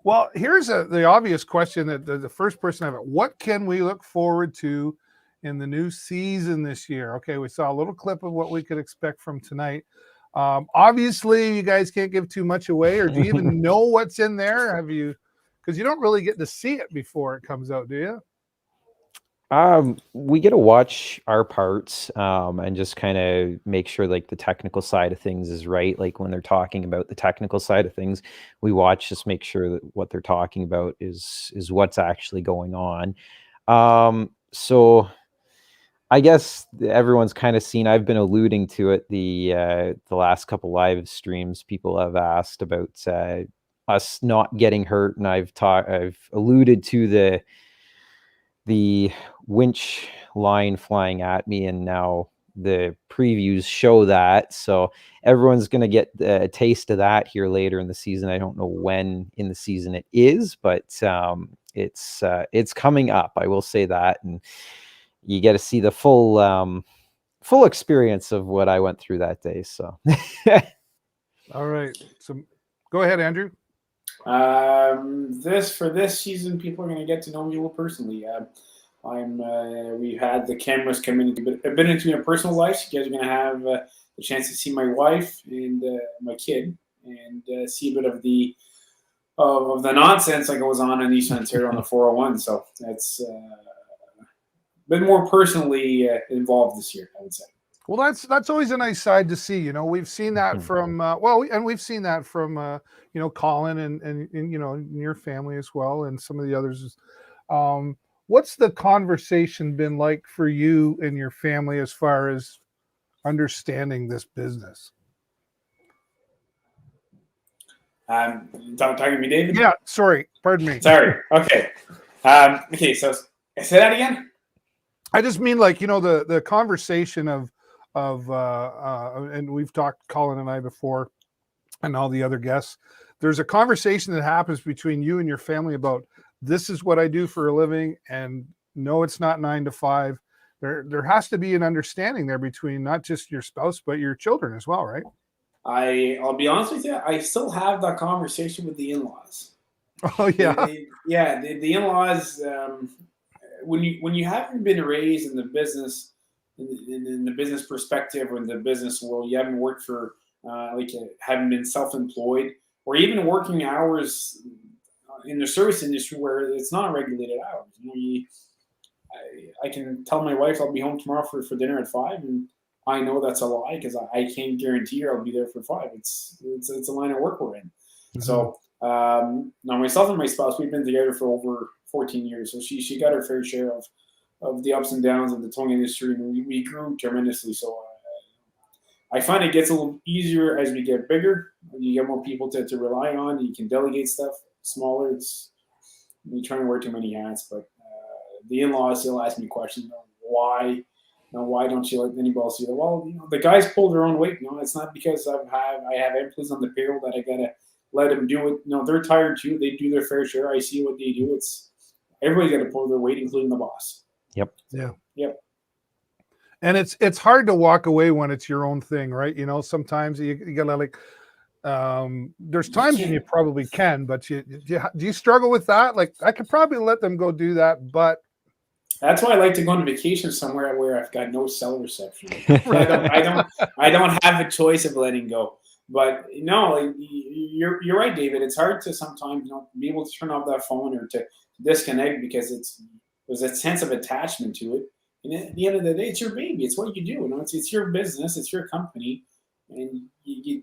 Well, here's the obvious question that the first person I have. What can we look forward to in the new season this year? Okay, we saw a little clip of what we could expect from tonight. Obviously, you guys can't give too much away, or do you even know what's in there? Have you? Because you don't really get to see it before it comes out, do you? We get to watch our parts and just kind of make sure like the technical side of things is right. Like when they're talking about the technical side of things, we watch, just make sure that what they're talking about is what's actually going on. So I guess everyone's kind of seen, I've been alluding to it, the last couple live streams, people have asked about us not getting hurt, and I've alluded to the winch line flying at me, and now the previews show that. So everyone's going to get a taste of that here later in the season. I don't know when in the season it is, but it's coming up. I will say that, and you get to see the full experience of what I went through that day. So, all right. So, go ahead, Andrew. For this season, people are going to get to know me a little personally. We had the cameras come in a bit into my personal life. You guys are going to have the chance to see my wife and my kid, and see a bit of the nonsense that goes on in Eastern Ontario on the 401. So that's been more personally involved this year, I would say. Well, that's always a nice side to see. We've seen that from we've seen that from Collin and your family as well, and some of the others. What's the conversation been like for you and your family as far as understanding this business? Talking to me, David? Yeah, sorry, pardon me. Sorry. Okay. Okay. So say that again. I just mean the conversation of and we've talked, Collin and I, before, and all the other guests. There's a conversation that happens between you and your family about, this is what I do for a living, and no, it's not 9 to 5. There has to be an understanding there between not just your spouse but your children as well, right? I'll be honest with you. I still have that conversation with the in-laws. Oh yeah, the in-laws. When you haven't been raised in the business, in the business perspective, or in the business world, you haven't worked for haven't been self-employed, or even working hours in the service industry where it's not regulated hours. I can tell my wife I'll be home tomorrow for dinner at 5, and I know that's a lie because I can't guarantee her I'll be there for 5. It's a line of work we're in. Mm-hmm. So now myself and my spouse, we've been together for over 14 years. So she got her fair share of the ups and downs of the towing industry, and we grew tremendously. So I find it gets a little easier as we get bigger. You get more people to rely on. You can delegate stuff. Smaller, we try to wear too many hats. But the in-laws still ask me questions. Why don't you let anybody else do that? Well, the guys pull their own weight. It's not because I have employees on the payroll that I gotta let them do it. They're tired too. They do their fair share. I see what they do. Everybody's got to pull their weight, including the boss. Yep. Yeah. Yep. And it's hard to walk away when it's your own thing, right? Sometimes you gotta there's times when you probably can, but do you struggle with that? Like, I could probably let them go do that, but that's why I like to go on vacation somewhere where I've got no cell reception. I don't have a choice of letting go. But no, you're right, David. It's hard to sometimes be able to turn off that phone or to disconnect because there's a sense of attachment to it. And at the end of the day, it's your baby. It's what you do. It's your business. It's your company, and you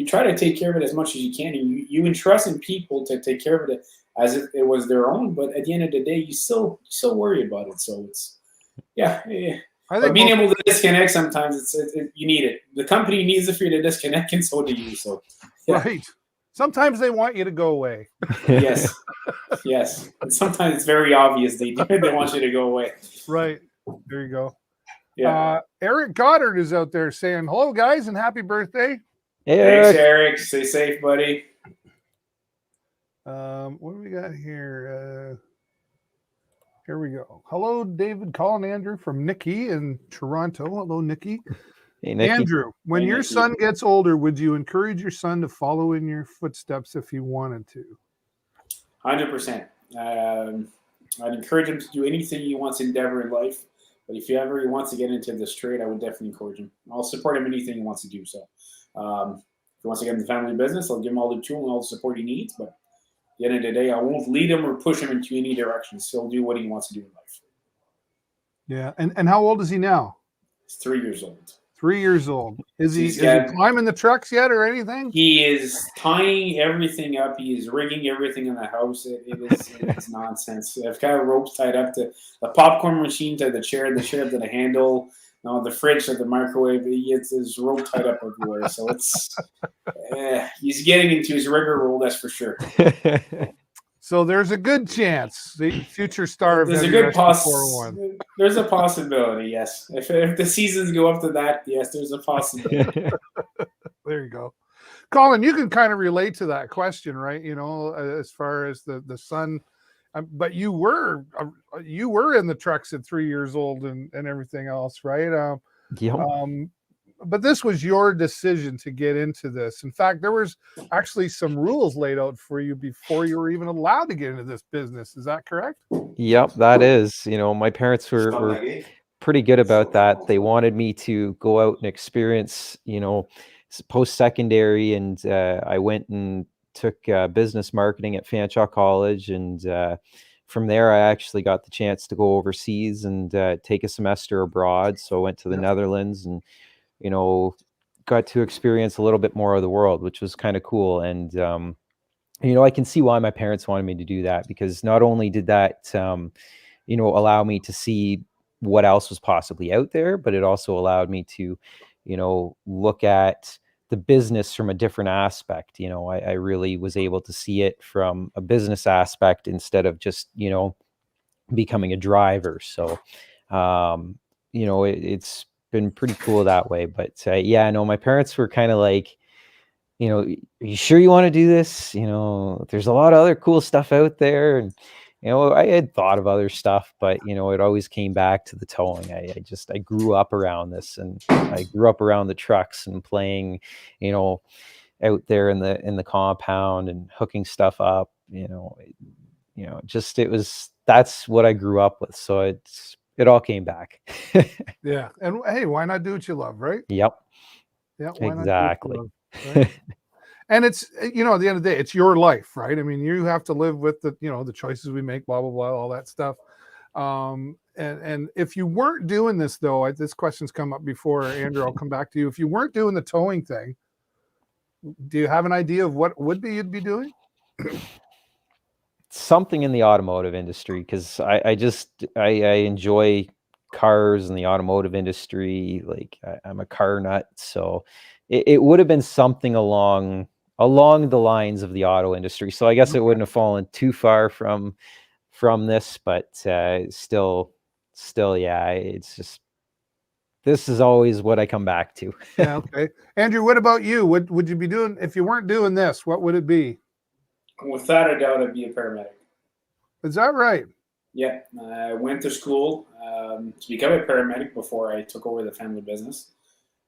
try to take care of it as much as you can. And you entrust in people to take care of it as if it was their own. But at the end of the day, you still worry about it. So it's I think being able to disconnect sometimes you need it. The company needs it for you to disconnect, and so do you. So right. Sometimes they want you to go away. Yes. And sometimes it's very obvious they want you to go away. Right. There you go. Yeah. Eric Goddard is out there saying, hello, guys, and happy birthday. Hey, thanks, Eric. Stay safe, buddy. What do we got here? Here we go. Hello, David, Collin, Andrew from Nikki in Toronto. Hello, Nikki. Hey, Nikki. Andrew, when your son gets older, would you encourage your son to follow in your footsteps if he wanted to? 100%. I'd encourage him to do anything he wants to endeavor in life. But if he ever wants to get into this trade, I would definitely encourage him. I'll support him in anything he wants to do. So if he wants to get into family business, I'll give him all the tools and all the support he needs. But at the end of the day, I won't lead him or push him into any direction. So he'll do what he wants to do in life. Yeah. And how old is he now? He's 3 years old. 3 years old. Is he climbing the trucks yet or anything? He is tying everything up. He is rigging everything in the house. It's nonsense. I've got ropes tied up to the popcorn machine, to the chair to the handle, the fridge to the microwave. There's rope tied up everywhere. So it's he's getting into his rigor that's for sure. So there's a good chance the future star of there's a possibility, yes. If the seasons go up to that, yes, there's a possibility. There you go. Collin, you can kind of relate to that question, right? As far as the son, but you were in the trucks at 3 years old and everything else, right? Yeah. but this was your decision to get into this. In fact, there was actually some rules laid out for you before you were even allowed to get into this business. Is that correct? Yep, that is. My parents were pretty good about that. They wanted me to go out and experience, post-secondary, and I went and took business marketing at Fanshawe College, and from there I actually got the chance to go overseas and take a semester abroad. So I went to the Netherlands and got to experience a little bit more of the world, which was kind of cool. And I can see why my parents wanted me to do that, because not only did that allow me to see what else was possibly out there, but it also allowed me to look at the business from a different aspect. I really was able to see it from a business aspect instead of just becoming a driver. So it's been pretty cool that way. But my parents were kind of like, are you sure you want to do this? There's a lot of other cool stuff out there. And I had thought of other stuff, but it always came back to the towing. I grew up around this, and I grew up around the trucks and playing, out there in the compound and hooking stuff up. That's what I grew up with. So it all came back. Yeah, and hey, why not do what you love, right? Yep. Yeah, why Exactly. not do what you love, right? And it's, at the end of the day, it's your life, right? I mean, you have to live with the choices we make, blah, blah, blah, all that stuff. And if you weren't doing this, though, this question's come up before, Andrew, I'll come back to you. If you weren't doing the towing thing, do you have an idea of what you'd be doing? Something in the automotive industry, because I enjoy cars and the automotive industry. Like I'm a car nut, so it would have been something along the lines of the auto industry. So I guess it wouldn't have fallen too far from this, but still, yeah, it's just, this is always what I come back to. Yeah. Okay. Andrew, what about you? What would you be doing if you weren't doing this? What would it be? Without a doubt, I'd be a paramedic. Is that right? Yeah, I went to school to become a paramedic before I took over the family business.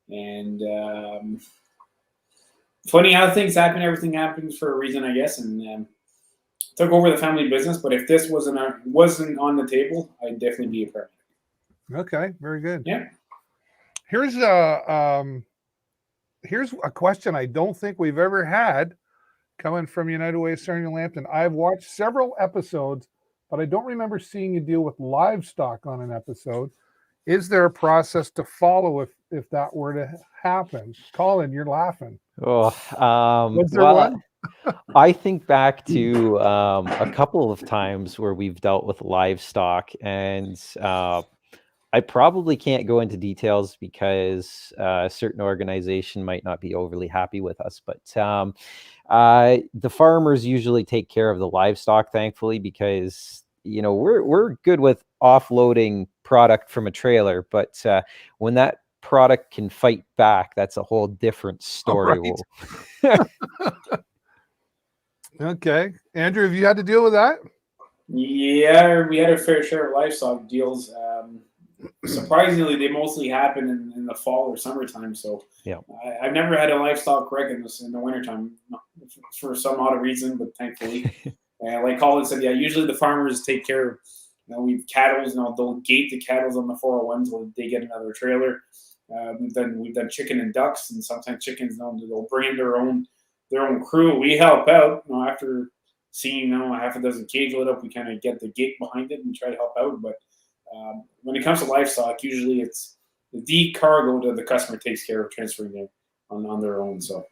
And funny how things happen. Everything happens for a reason, I guess. And took over the family business. But if this wasn't on the table, I'd definitely be a paramedic. Okay, very good. Yeah. Here's a question I don't think we've ever had coming from United Way of Sarnia Lambton. I've watched several episodes, but I don't remember seeing you deal with livestock on an episode. Is there a process to follow if that were to happen? Collin, you're laughing. Oh, Was there one? I think back to a couple of times where we've dealt with livestock, and I probably can't go into details because a certain organization might not be overly happy with us. But the farmers usually take care of the livestock, thankfully, because we're good with offloading product from a trailer, but when that product can fight back, that's a whole different story. Right. Okay, Andrew, have you had to deal with that? Yeah, we had a fair share of livestock deals. Surprisingly, they mostly happen in the fall or summertime. So yeah, I've never had a livestock wreck in the wintertime for some odd reason, but thankfully. And like Collin said, yeah, usually the farmers take care of, we've cattle, they'll gate the cattle on the 401s when they get another trailer. We've done chicken and ducks, and sometimes chickens, they'll bring in their own crew. We help out, after seeing, half a dozen cage lit up, we kind of get the gate behind it and try to help out. But when it comes to livestock, usually it's the cargo that the customer takes care of transferring them on their own. So.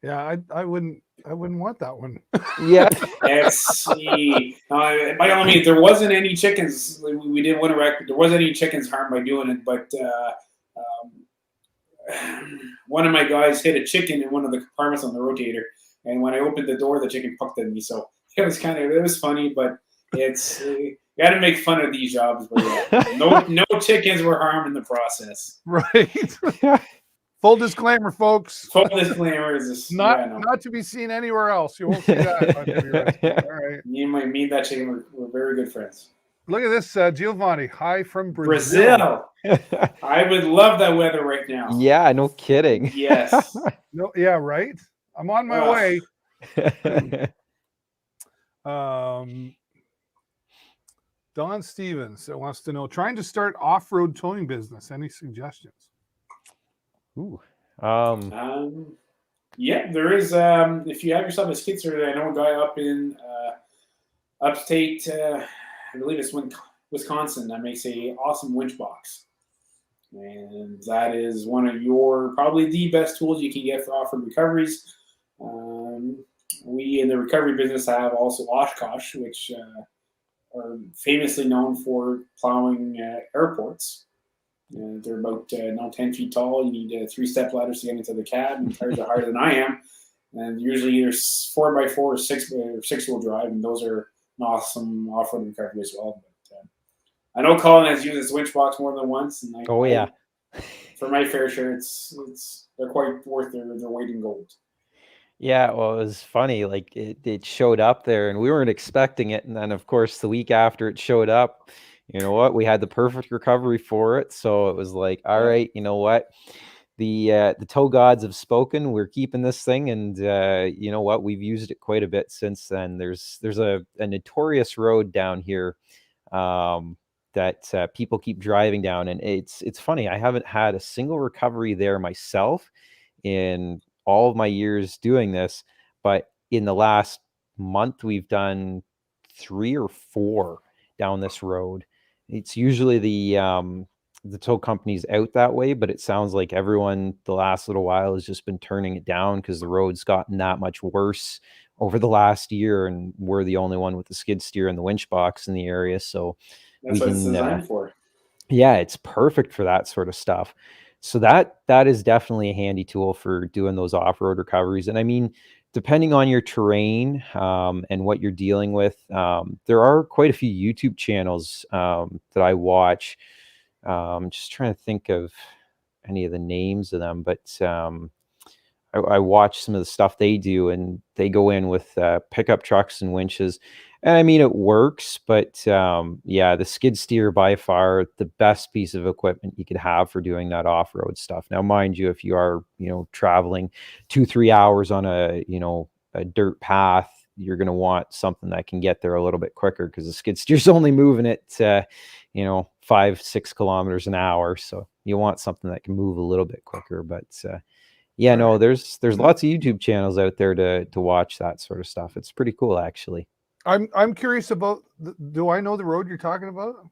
Yeah, I wouldn't want that one. Yeah. Let's see. By all means, there wasn't any chickens. We didn't win a record. There wasn't any chickens harmed by doing it, but one of my guys hit a chicken in one of the compartments on the rotator, and when I opened the door, the chicken pucked at me. So it was funny, but it's you got to make fun of these jobs. But yeah, no chickens were harmed in the process. Right. Full disclaimer, folks. Full disclaimer is not to be seen anywhere else. You won't see that. All right. Me and that chicken were very good friends. Look at this, Giovanni. Hi from Brazil. I would love that weather right now. Yeah, no kidding. Yes. No, yeah, right. I'm on my way. Don Stevens wants to know, trying to start off-road towing business. Any suggestions? Ooh. Yeah, there is. If you have yourself a skid steer, I know a guy up in upstate, I believe it's Wisconsin, that makes a awesome winch box. And that is one of your, probably the best tools you can get for off-road recoveries. We in the recovery business have also Oshkosh, which are famously known for plowing airports. They're about now 10 feet tall. You need 3-step ladders to get into the cab, and tires are higher than I am. And usually either 4x4 or 6-wheel drive, and those are an awesome off-road recovery as well. But I know Collin has used this winch box more than once, and yeah. For my fair share, they're quite worth their weight in gold. Yeah, well, it was funny. Like it showed up there, and we weren't expecting it. And then, of course, the week after it showed up, you know what? We had the perfect recovery for it. So it was like, all right, you know what? The tow gods have spoken. We're keeping this thing, and you know what? We've used it quite a bit since then. There's a notorious road down here that people keep driving down, and it's funny. I haven't had a single recovery there myself in all of my years doing this, but in the last month we've done 3 or 4 down this road. It's usually the tow company's out that way, but it sounds like everyone the last little while has just been turning it down because the road's gotten that much worse over the last year, and we're the only one with the skid steer and the winch box in the area. So that's what it's designed for. Yeah, it's perfect for that sort of stuff. So that is definitely a handy tool for doing those off-road recoveries. And I mean, depending on your terrain and what you're dealing with, there are quite a few YouTube channels that I watch. Just trying to think of any of the names of them, but I watch some of the stuff they do, and they go in with pickup trucks and winches. And I mean, it works, but yeah, the skid steer by far the best piece of equipment you could have for doing that off-road stuff. Now, mind you, if you are, traveling 2-3 hours on a dirt path, you're going to want something that can get there a little bit quicker, because the skid steer's only moving at 5-6 kilometers an hour. So you want something that can move a little bit quicker. But yeah, no, there's lots of YouTube channels out there to watch that sort of stuff. It's pretty cool, actually. I'm curious about. Do I know the road you're talking about?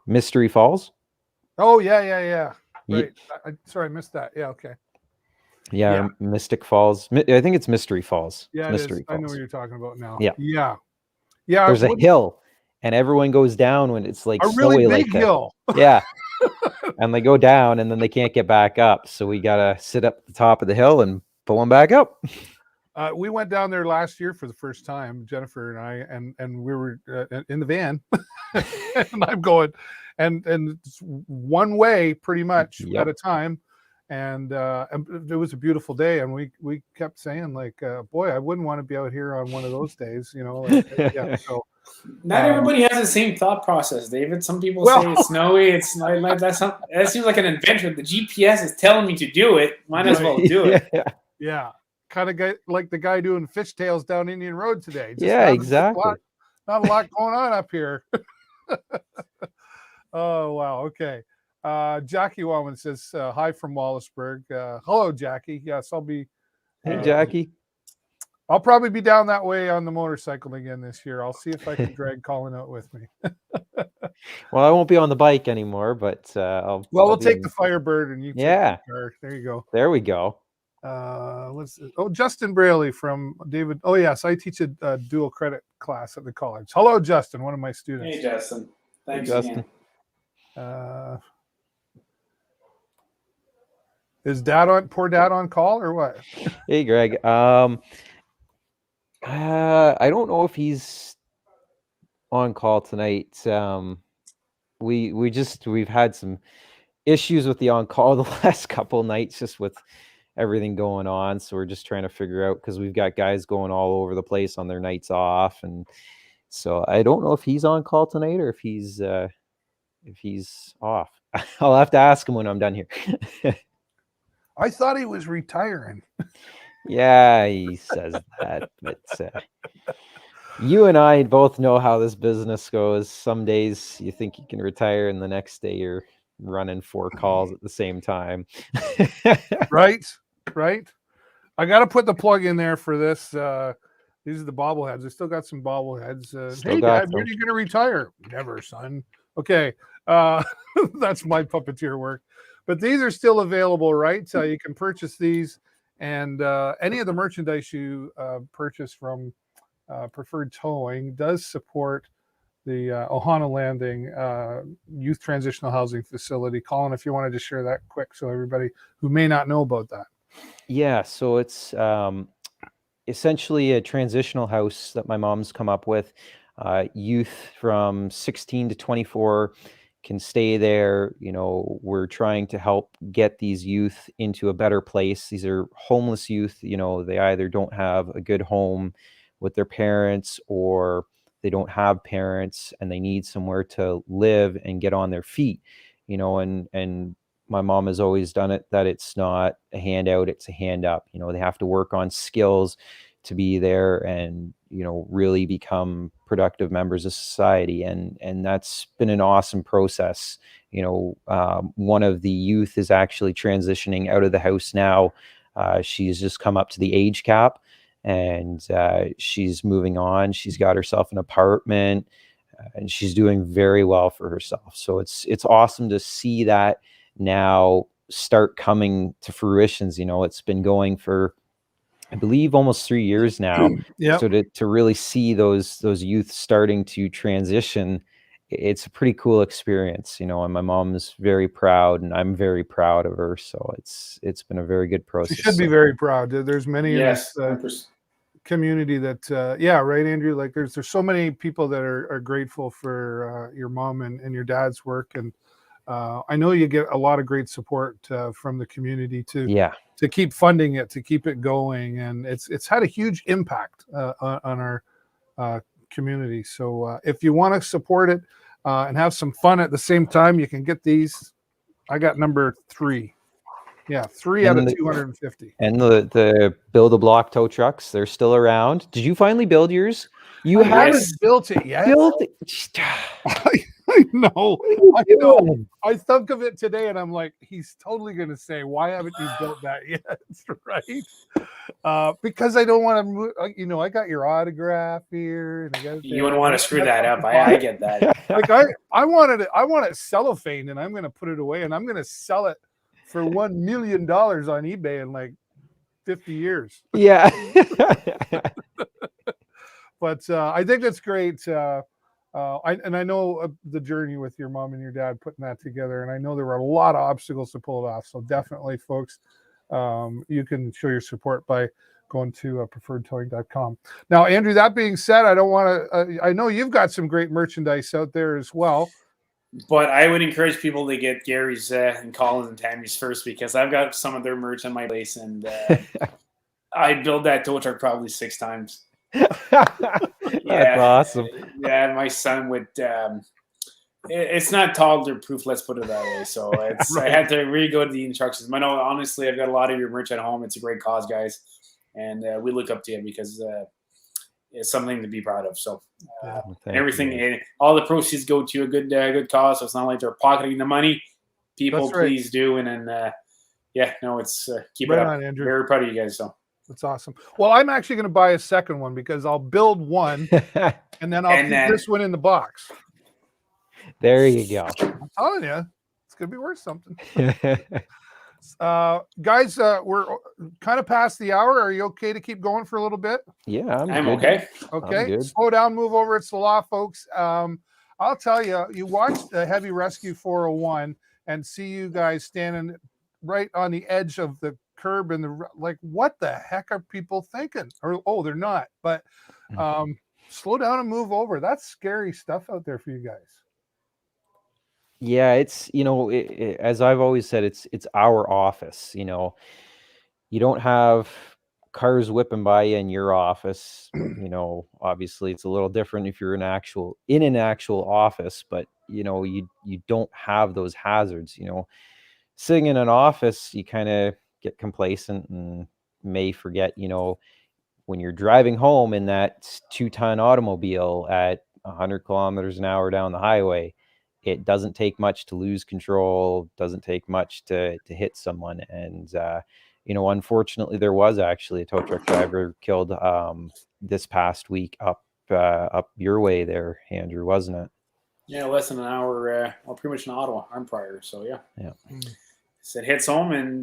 Mystery Falls. Oh yeah. Right. Sorry, I missed that. Yeah. Okay. Yeah. Mystic Falls. I think it's Mystery Falls. Yeah, Mystery Falls. I know what you're talking about now. Yeah. Yeah. There's a hill, and everyone goes down when it's like a snowy, really big like hill. Yeah. And they go down, and then they can't get back up. So we gotta sit up at the top of the hill and pull them back up. We went down there last year for the first time, Jennifer and I, and we were in the van, and I'm going, and it's one way pretty much at a time, and it was a beautiful day, and we kept saying like, boy, I wouldn't want to be out here on one of those days, yeah. So not everybody has the same thought process, David. Some people say it's snowy. It's like that seems like an adventure. The GPS is telling me to do it. Might as well do it. Yeah. Kind of like the guy doing fishtails down Indian Road today. Yeah, exactly. Not a lot going on up here. Oh, wow. Okay. Jackie Wellman says, hi from Wallaceburg. Hello, Jackie. Yes, I'll be. Hey, Jackie. I'll probably be down that way on the motorcycle again this year. I'll see if I can drag Collin out with me. Well, I won't be on the bike anymore, but we'll take the Firebird and you take the car. There you go. There we go. Justin Braley from David. Oh yes, I teach a dual credit class at the college. Hello, Justin, one of my students. Hey, Justin. Thanks, Justin. Again. Is poor dad on call or what? Hey, Greg. I don't know if he's on call tonight. We've had some issues with the on call the last couple of nights, just with everything going on. So we're just trying to figure out, because we've got guys going all over the place on their nights off, and So I don't know if he's on call tonight or if he's off. I'll have to ask him when I'm done here. I thought he was retiring. Yeah, he says that, but you and I both know how this business goes. Some days you think you can retire, and the next day you're running 4 calls at the same time. Right. I got to put the plug in there for this. These are the bobbleheads. I still got some bobbleheads. Hey, Dad, when are you going to retire? Never, son. Okay. That's my puppeteer work. But these are still available, right? So you can purchase these, and any of the merchandise you purchase from Preferred Towing does support the Ohana Landing Youth Transitional Housing Facility. Collin, if you wanted to share that quick so everybody who may not know about that. Yeah, so it's essentially a transitional house that my mom's come up with. Youth from 16 to 24 can stay there. You know, we're trying to help get these youth into a better place. These are homeless youth. You know, they either don't have a good home with their parents, or they don't have parents and they need somewhere to live and get on their feet. You know, and my mom has always done it that it's not a handout, it's a hand up. You know, they have to work on skills to be there and, you know, really become productive members of society. And that's been an awesome process. You know, one of the youth is actually transitioning out of the house now. She's just come up to the age cap, and she's moving on. She's got herself an apartment, and she's doing very well for herself. So it's awesome to see that now start coming to fruitions. You know, it's been going for, I believe, almost 3 years now. Yeah. So to really see those youth starting to transition, it's a pretty cool experience, you know, and my mom's very proud and I'm very proud of her. So it's been a very good process. She should be very proud. There's many in Yes, this community that yeah, right, Andrew, like there's so many people that are grateful for your mom and your dad's work, and I know you get a lot of great support from the community to keep funding it, to keep it going, and it's had a huge impact on our community. So if you want to support it and have some fun at the same time, you can get these. I got number 3. Yeah, 3 out of 250. And the build-a-block tow trucks, they're still around. Did you finally build yours? You haven't built it yet. Built it. I know. I thunk of it today, and I'm like, he's totally going to say, "Why haven't you built that yet?" Right? Because I don't want to move. You know, I got your autograph here, and I got. You wouldn't want to screw that up. I get that. Like I want it cellophane, and I'm going to put it away, and I'm going to sell it for $1 million on eBay in like 50 years. Yeah. But I think that's great. I know the journey with your mom and your dad putting that together, and I know there were a lot of obstacles to pull it off. So definitely, folks, you can show your support by going to preferredtowing.com. Now, Andrew, that being said, I don't want to. I know you've got some great merchandise out there as well. But I would encourage people to get Gary's and Colin's and Tammy's first, because I've got some of their merch on my place, and I built that tow truck probably 6 times. That's awesome. Yeah, my son would. It's not toddler proof. Let's put it that way. So it's right. I had to re-go to the instructions. But no, honestly, I've got a lot of your merch at home. It's a great cause, guys, and we look up to you because it's something to be proud of. So everything, all the proceeds go to a good cause. So it's not like they're pocketing the money. People, please do, and then it's keep it up. On, Andrew. Very proud of you guys. So. That's awesome. Well, I'm actually going to buy a second one because I'll build one and then I'll keep this one in the box. There you go. I'm telling you, it's going to be worth something. Guys, we're kind of past the hour. Are you okay to keep going for a little bit? Yeah, I'm okay. Okay. Slow down, move over. It's the law, folks. I'll tell you, you watched the Heavy Rescue 401 and see you guys standing right on the edge of the curb and like, what the heck are people thinking? Or they're not, but slow down and move over. That's scary stuff out there for you guys. Yeah, it's, you know, as I've always said, it's our office. You know, you don't have cars whipping by you in your office. You know, obviously it's a little different if you're in an actual office, but you know, you don't have those hazards. You know, sitting in an office, you kind of get complacent and may forget, you know, when you're driving home in that 2-ton automobile at 100 kilometers an hour down the highway, it doesn't take much to lose control, doesn't take much to hit someone. And, you know, unfortunately, there was actually a tow truck driver killed this past week up your way there, Andrew, wasn't it? Yeah, less than an hour, well, pretty much in Ottawa, I'm prior. So, yeah. So it hits home, and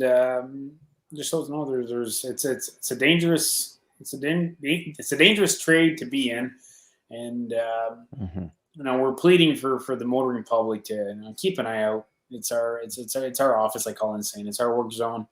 just so you know, it's a dangerous trade to be in, and you know, we're pleading for the motoring public to keep an eye out. It's our office, like Colin's saying. It's our work zone.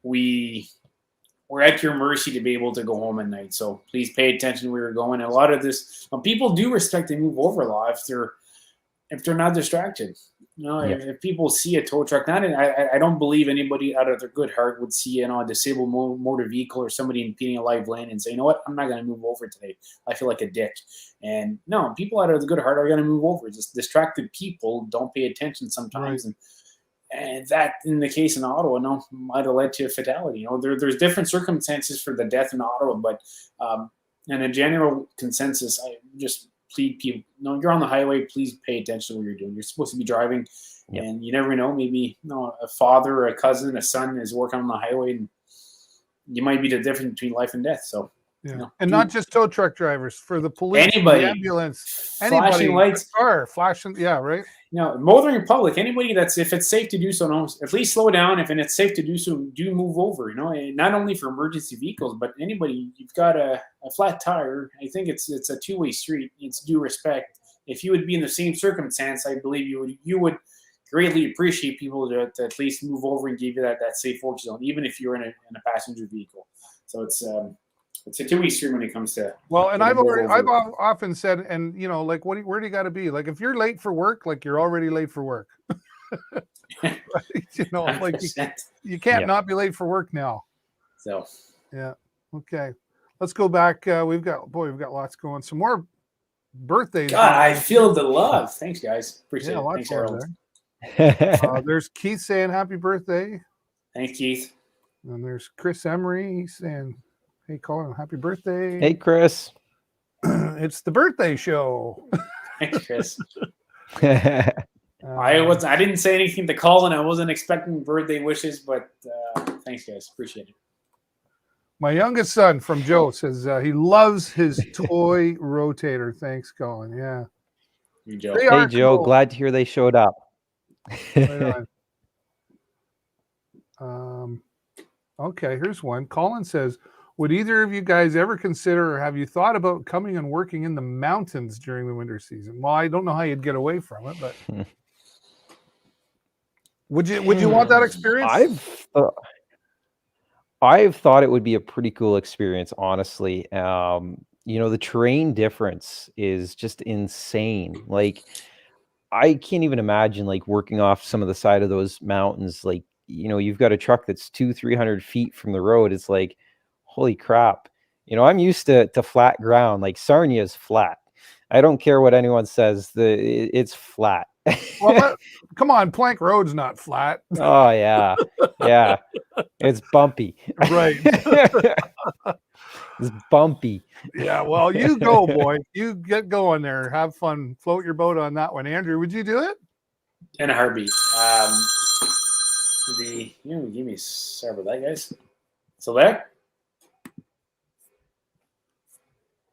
We're at your mercy to be able to go home at night. So please pay attention where you're going. A lot of this, people do respect the move over law if they're not distracted. You know, if people see a tow truck, I don't believe anybody out of their good heart would see a disabled motor vehicle or somebody impeding a live lane and say, you know what, I'm not going to move over today. I feel like a dick. And no, people out of the good heart are going to move over. Just distracted people don't pay attention sometimes. Right. And that, in the case in Ottawa, might have led to a fatality. You know, there's different circumstances for the death in Ottawa, but in a general consensus, I just plead people, you're on the highway, please pay attention to what you're doing. You're supposed to be driving, and you never know, maybe a father or a cousin, a son is working on the highway, and you might be the difference between life and death. So, and not just tow truck drivers, for the police, anybody, the ambulance, flashing lights, car, flashing, right. Motoring public, anybody if it's safe to do so, at least slow down. If it's safe to do so, do move over. Not only for emergency vehicles, but anybody. You've got a flat tire. I think it's a two-way street. It's due respect. If you would be in the same circumstance, I believe you would greatly appreciate people to at least move over and give you that safe work zone, even if you're in a passenger vehicle. So it's a two-way street when it comes to. Well, and I've often said, and like, where do you got to be? Like, if you're late for work, like you're already late for work. Right? Like you can't not be late for work now. So okay, let's go back. We've got lots going. Some more birthdays. God, I feel the love. Thanks, guys. Appreciate it. Thanks, Harold. There's Keith saying happy birthday. Thanks, Keith. And there's Chris Emery. He's saying, hey, Colin, happy birthday. Hey, Chris. It's the birthday show. Thanks, Chris. I didn't say anything to Colin. I wasn't expecting birthday wishes, but thanks, guys. Appreciate it. My youngest son from Joe says he loves his toy rotator. Thanks, Colin. Yeah. Hey, Joe. Hey, Joe. Cool. Glad to hear they showed up. Right on. Okay, here's one. Colin says, would either of you guys ever consider, or have you thought about coming and working in the mountains during the winter season? Well, I don't know how you'd get away from it, but would you want that experience? I've thought it would be a pretty cool experience, honestly. The terrain difference is just insane. Like, I can't even imagine like working off some of the side of those mountains. Like, you've got a truck that's 200-300 feet from the road. It's like, holy crap. I'm used to flat ground. Like, Sarnia is flat. I don't care what anyone says. It's flat. Well, come on, Plank Road's not flat. Oh yeah. Yeah. It's bumpy. Right. It's bumpy. Yeah, well, you go, boy. You get going there. Have fun. Float your boat on that one. Andrew, would you do it? In a heartbeat. Give me several of that, guys. So there?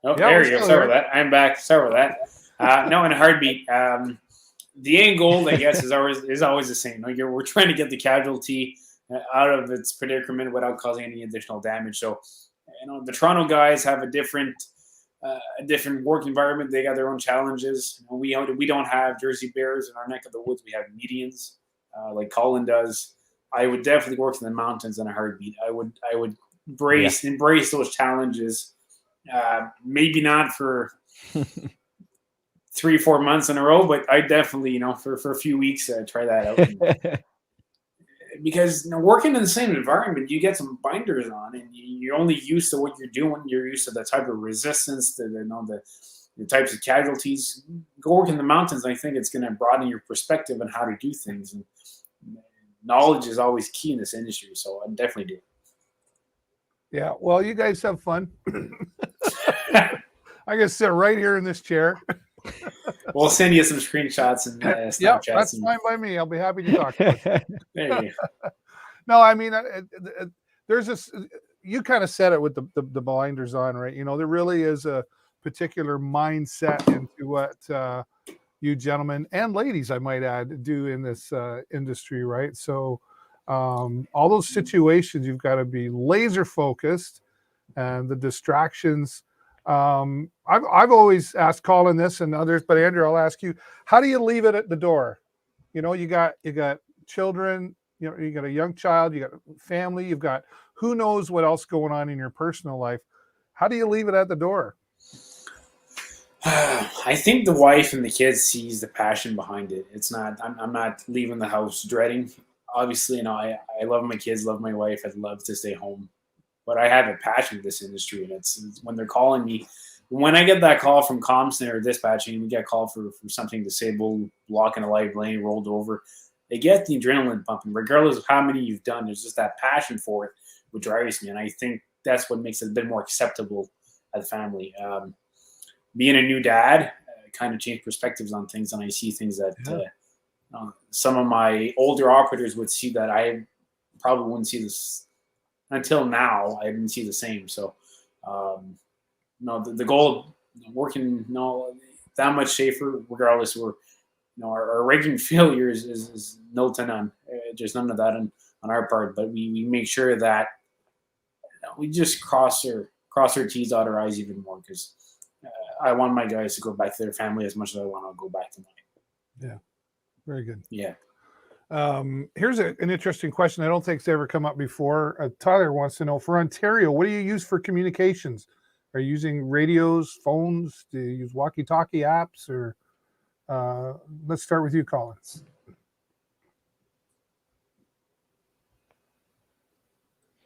Oh, yeah, there you go. Sorry about that. I'm back. Sorry about that. No, in a heartbeat. The end goal, I guess, is always the same. We're trying to get the casualty out of its predicament without causing any additional damage. So, the Toronto guys have a different work environment. They got their own challenges. We don't have Jersey Bears in our neck of the woods. We have medians, like Colin does. I would definitely work in the mountains in a heartbeat. I would embrace those challenges. Maybe not for 3-4 months in a row, but I definitely, for a few weeks, try that out. because working in the same environment, you get some binders on, and you're only used to what you're doing. You're used to the type of resistance, the types of casualties. Go work in the mountains. I think it's going to broaden your perspective on how to do things. And knowledge is always key in this industry, so I definitely do. Yeah. Well, you guys have fun. I can sit right here in this chair. We'll send you some screenshots and Snapchats. Yeah, that's fine by me. I'll be happy to talk about it. There you go. No, I mean, there's this. You kind of said it with the blinders on, right? You know, there really is a particular mindset into what you gentlemen and ladies, I might add, do in this industry, right? So, all those situations, you've got to be laser focused, and the distractions. I've always asked Collin this and others, but Andrew, I'll ask you: how do you leave it at the door? You know, you got children. You know, you got a young child, you got a family, you've got who knows what else going on in your personal life. How do you leave it at the door? I think the wife and the kids sees the passion behind it. It's not. I'm not leaving the house dreading. Obviously, you know, I love my kids, love my wife. I'd love to stay home, but I have a passion for this industry, and it's when they're calling me. When I get that call from CommSNA or dispatching, we get called for something disabled, blocking a live lane, rolled over. They get the adrenaline pumping, regardless of how many you've done. There's just that passion for it, which drives me, and I think that's what makes it a bit more acceptable as a family. Being a new dad kind of changed perspectives on things, and I see things that some of my older operators would see that I probably wouldn't see this until now. I didn't see the same. So, the goal of working that much safer, regardless, our rigging failures is nil to none. There's none of that on our part, but we make sure that we just cross our T's, dot our I's even more, because I want my guys to go back to their family as much as I want to go back to mine. Yeah, very good. Yeah. Here's an interesting question I don't think it's ever come up before. Tyler wants to know, for Ontario, what do you use for communications? Are you using radios, phones? Do you use walkie-talkie apps? Or let's start with you, Collin.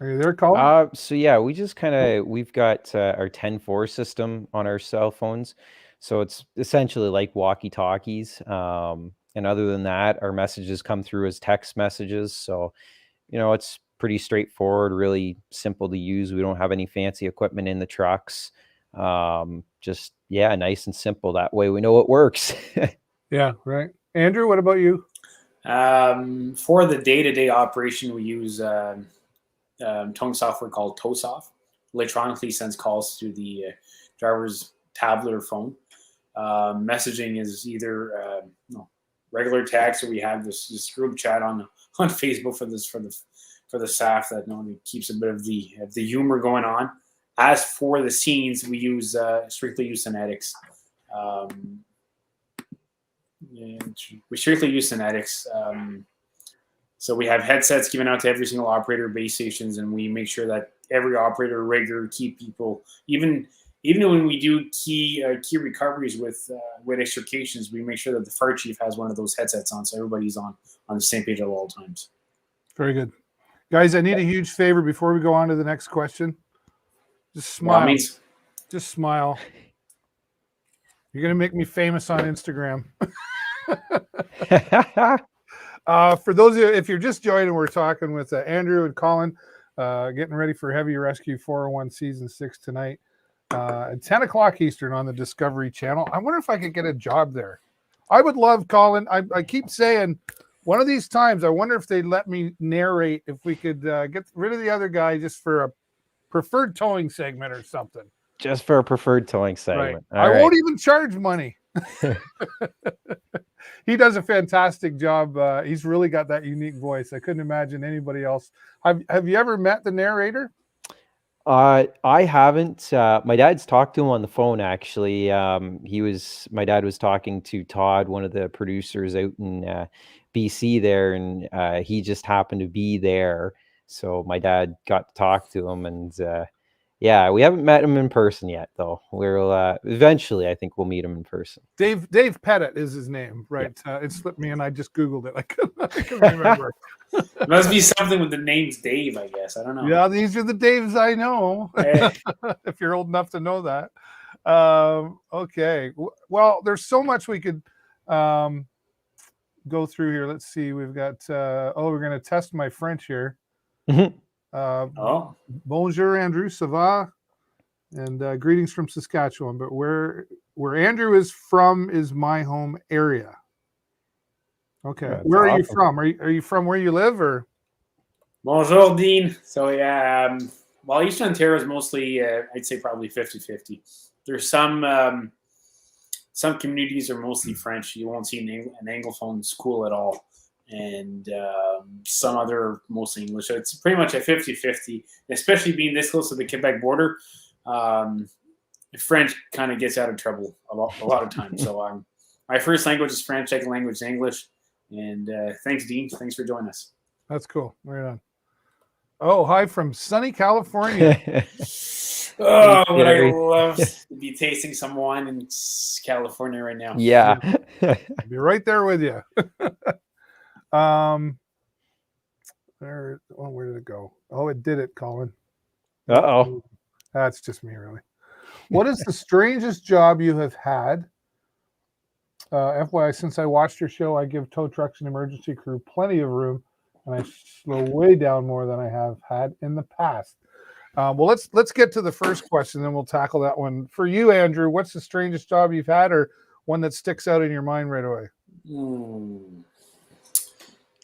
Are you there, Collin? So yeah, we've got our 10-4 system on our cell phones. So it's essentially like walkie-talkies. And other than that, our messages come through as text messages. So, you know, it's pretty straightforward, really simple to use. We don't have any fancy equipment in the trucks. Just, yeah, nice and simple. That way we know it works. Yeah, right. Andrew, what about you? For the day-to-day operation, we use towing software called TowSoft. Electronically sends calls to the driver's tablet or phone. Messaging is either regular text, or we have this group chat on Facebook for the staff that keeps a bit of the humor going on. As for the scenes, we use strictly use Synetics. We strictly use Synetics. So we have headsets given out to every single operator, base stations, and we make sure that every operator, rigger, key people, even when we do key recoveries with extrications, we make sure that the fire chief has one of those headsets on, so everybody's on the same page at all times. Very good. Guys, I need a huge favor before we go on to the next question. Just smile. Just smile. You're going to make me famous on Instagram. For those of you, if you're just joining, we're talking with Andrew and Collin, getting ready for Heavy Rescue 401 Season 6 tonight at 10 o'clock Eastern on the Discovery Channel. I wonder if I could get a job there. I would love, Collin. I keep saying one of these times, I wonder if they'd let me narrate, if we could get rid of the other guy just for a preferred towing segment or something. Just for a preferred towing segment. Right. I won't even charge money. He does a fantastic job. He's really got that unique voice. I couldn't imagine anybody else. Have you ever met the narrator? I haven't. My dad's talked to him on the phone, actually. My dad was talking to Todd, one of the producers out in BC there, and he just happened to be there. So my dad got to talk to him, and Yeah, we haven't met him in person yet, though. We'll eventually, I think we'll meet him in person. Dave Pettit is his name, right? It slipped me, and I just Googled it. I couldn't remember. It must be something with the name's Dave, I guess. I don't know. Yeah, these are the Daves I know. Hey. If you're old enough to know that. Okay. Well, there's so much we could go through here. Let's see. We've got. We're going to test my French here. Bonjour, Andrew. Ça va? And greetings from Saskatchewan. But where Andrew is from is my home area. Okay. That's where are you awesome. from? Are you from where you live, or? Bonjour, Dean. So, yeah, well, Eastern Ontario is mostly, I'd say probably 50-50. There's some communities are mostly French. You won't see an Anglophone school at all. And some other mostly English. So it's pretty much a 50-50, especially being this close to the Quebec border. French kind of gets out of trouble a lot of times. So my first language is French, second language is English. And thanks, Dean. Thanks for joining us. That's cool. Right on. Oh, hi from sunny California. Oh, would I love to be tasting some wine in California right now. Yeah. I'll be right there with you. Where did it go? Oh, it did it, Colin. Uh-oh. That's just me, really. What is the strangest job you have had? FYI, since I watched your show, I give tow trucks and emergency crew plenty of room, and I slow way down more than I have had in the past. Well, let's get to the first question, then we'll tackle that one. For you, Andrew, what's the strangest job you've had, or one that sticks out in your mind right away?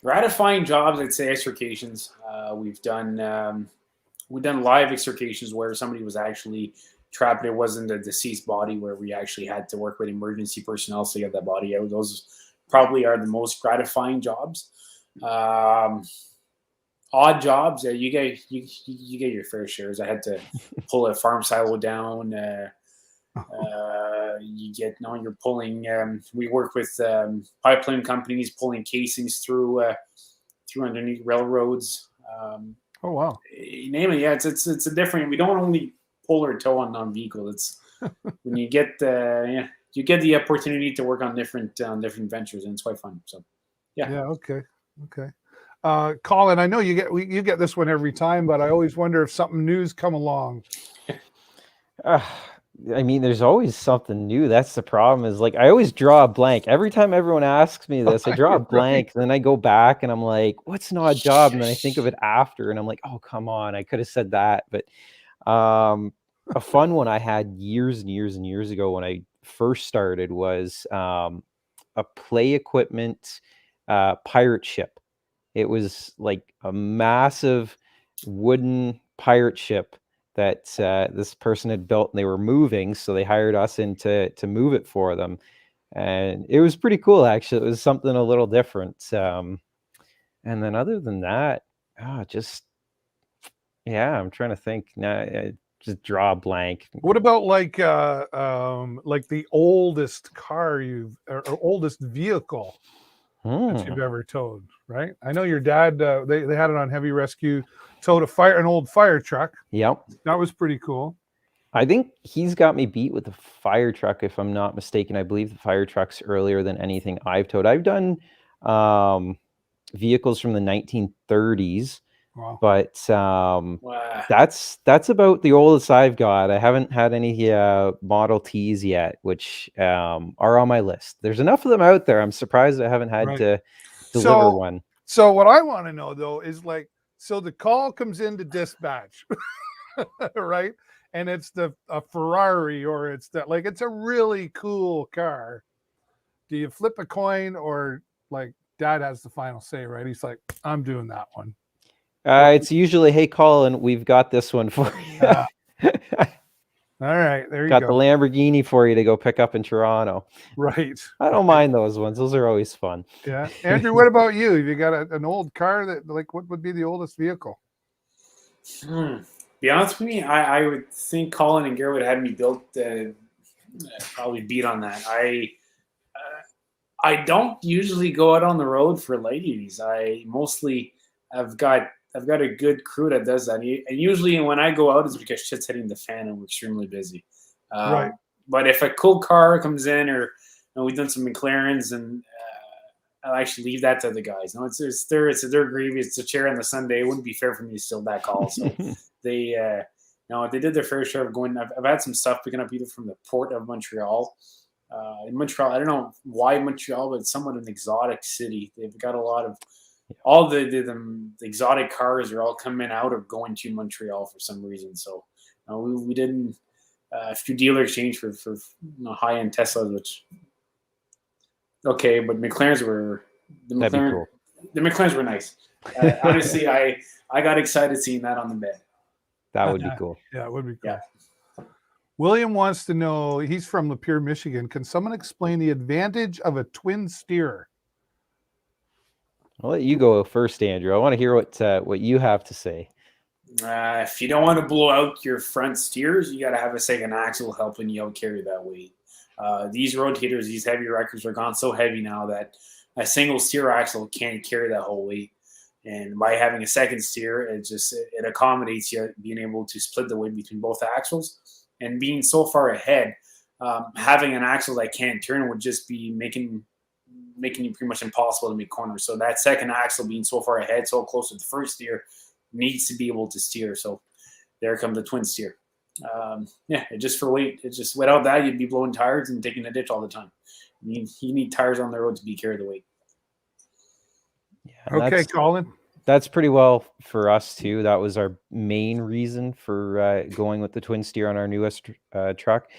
Gratifying jobs, I'd say extrications. We've done live extrications where somebody was actually trapped. It wasn't a deceased body, where we actually had to work with emergency personnel to get that body out. Those probably are the most gratifying jobs. Odd jobs, you get your fair shares. I had to pull a farm silo down. You're pulling. We work with pipeline companies pulling casings through underneath railroads. Oh wow! You name it. Yeah, it's a different. We don't only pull or tow on non-vehicle. It's when you get you get the opportunity to work on different ventures, and it's quite fun. So yeah. Yeah. Okay. Colin, I know you get this one every time, but I always wonder if something new's come along. I mean, there's always something new. That's the problem, is like I always draw a blank. Every time everyone asks me this, I draw a blank, and then I go back and I'm like, what's an odd job? And then I think of it after, and I'm like, oh, come on, I could have said that. But a fun one I had years and years and years ago when I first started was a play equipment pirate ship. It was like a massive wooden pirate ship that this person had built, and they were moving, so they hired us in to move it for them, and it was pretty cool. Actually, it was something a little different. And then other than that, I'm trying to think now. Just draw a blank. What about like the oldest car or oldest vehicle that you've ever towed? Right. I know your dad. They had it on heavy rescue. Towed an old fire truck. Yep. That was pretty cool. I think he's got me beat with the fire truck, if I'm not mistaken. I believe the fire truck's earlier than anything I've towed. I've done vehicles from the 1930s. Wow. But that's about the oldest I've got. I haven't had any Model Ts yet, which are on my list. There's enough of them out there. I'm surprised I haven't had to deliver one. So what I want to know though is so the call comes into dispatch, right? And it's a Ferrari, or it's it's a really cool car. Do you flip a coin, or Dad has the final say, right? He's like, I'm doing that one. It's usually, hey, Colin, we've got this one for you. All right, there you go. Got the Lamborghini for you to go pick up in Toronto. Right. I don't mind those ones. Those are always fun. Yeah. Andrew, what about you? Have you got an old car that what would be the oldest vehicle? Be honest with me, I would think Colin and Garrett would have me built. Probably beat on that. I don't usually go out on the road for light duties. I mostly have got a good crew that does that. And usually when I go out, it's because shit's hitting the fan and we're extremely busy. Right. But if a cool car comes in, or we've done some McLarens, and I'll actually leave that to the guys. No, it's their gravy. It's a chair on the Sunday. It wouldn't be fair for me to steal that call. So they did their fair share of going. I've had some stuff picking up either from the port of Montreal. In Montreal, I don't know why Montreal, but it's somewhat an exotic city. They've got a lot of all the exotic cars are all coming out or going to Montreal for some reason. So we didn't a few dealer exchange for high end Teslas, which okay, but McLarens were the McLarens were nice. Honestly, I got excited seeing that on the bed. That would be cool. Yeah, it would be cool. Yeah. William wants to know, he's from Lapeer, Michigan. Can someone explain the advantage of a twin steerer? I'll let you go first, Andrew. I want to hear what you have to say. If you don't want to blow out your front steers, you got to have a second axle helping you out carry that weight. These rotators, these heavy wreckers are gone so heavy now that a single steer axle can't carry that whole weight. And by having a second steer, it accommodates you being able to split the weight between both axles. And being so far ahead, having an axle that can't turn would just be making it pretty much impossible to make corners. So that second axle being so far ahead, so close to the first steer, needs to be able to steer. So there comes the twin steer. Just for weight. It's just without that, you'd be blowing tires and taking a ditch all the time. You need tires on the road to be carry the weight. Yeah, Okay, Collin. That's pretty well for us too. That was our main reason for going with the twin steer on our newest truck.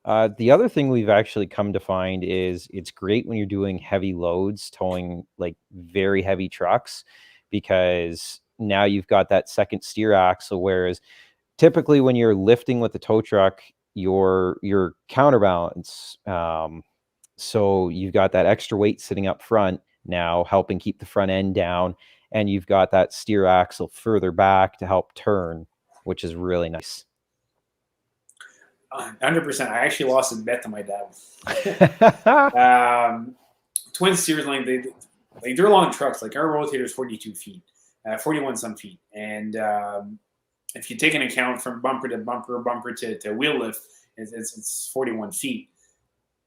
The other thing we've actually come to find is it's great when you're doing heavy loads, towing like very heavy trucks, because now you've got that second steer axle, whereas typically when you're lifting with the tow truck, your counterbalance. So you've got that extra weight sitting up front now helping keep the front end down, and you've got that steer axle further back to help turn, which is really nice. 100%. I actually lost a bet to my dad. Twin steers, they're long trucks. Like our rotator is 42 feet, 41 some feet, and if you take an account from bumper to bumper to wheel lift, it's 41 feet.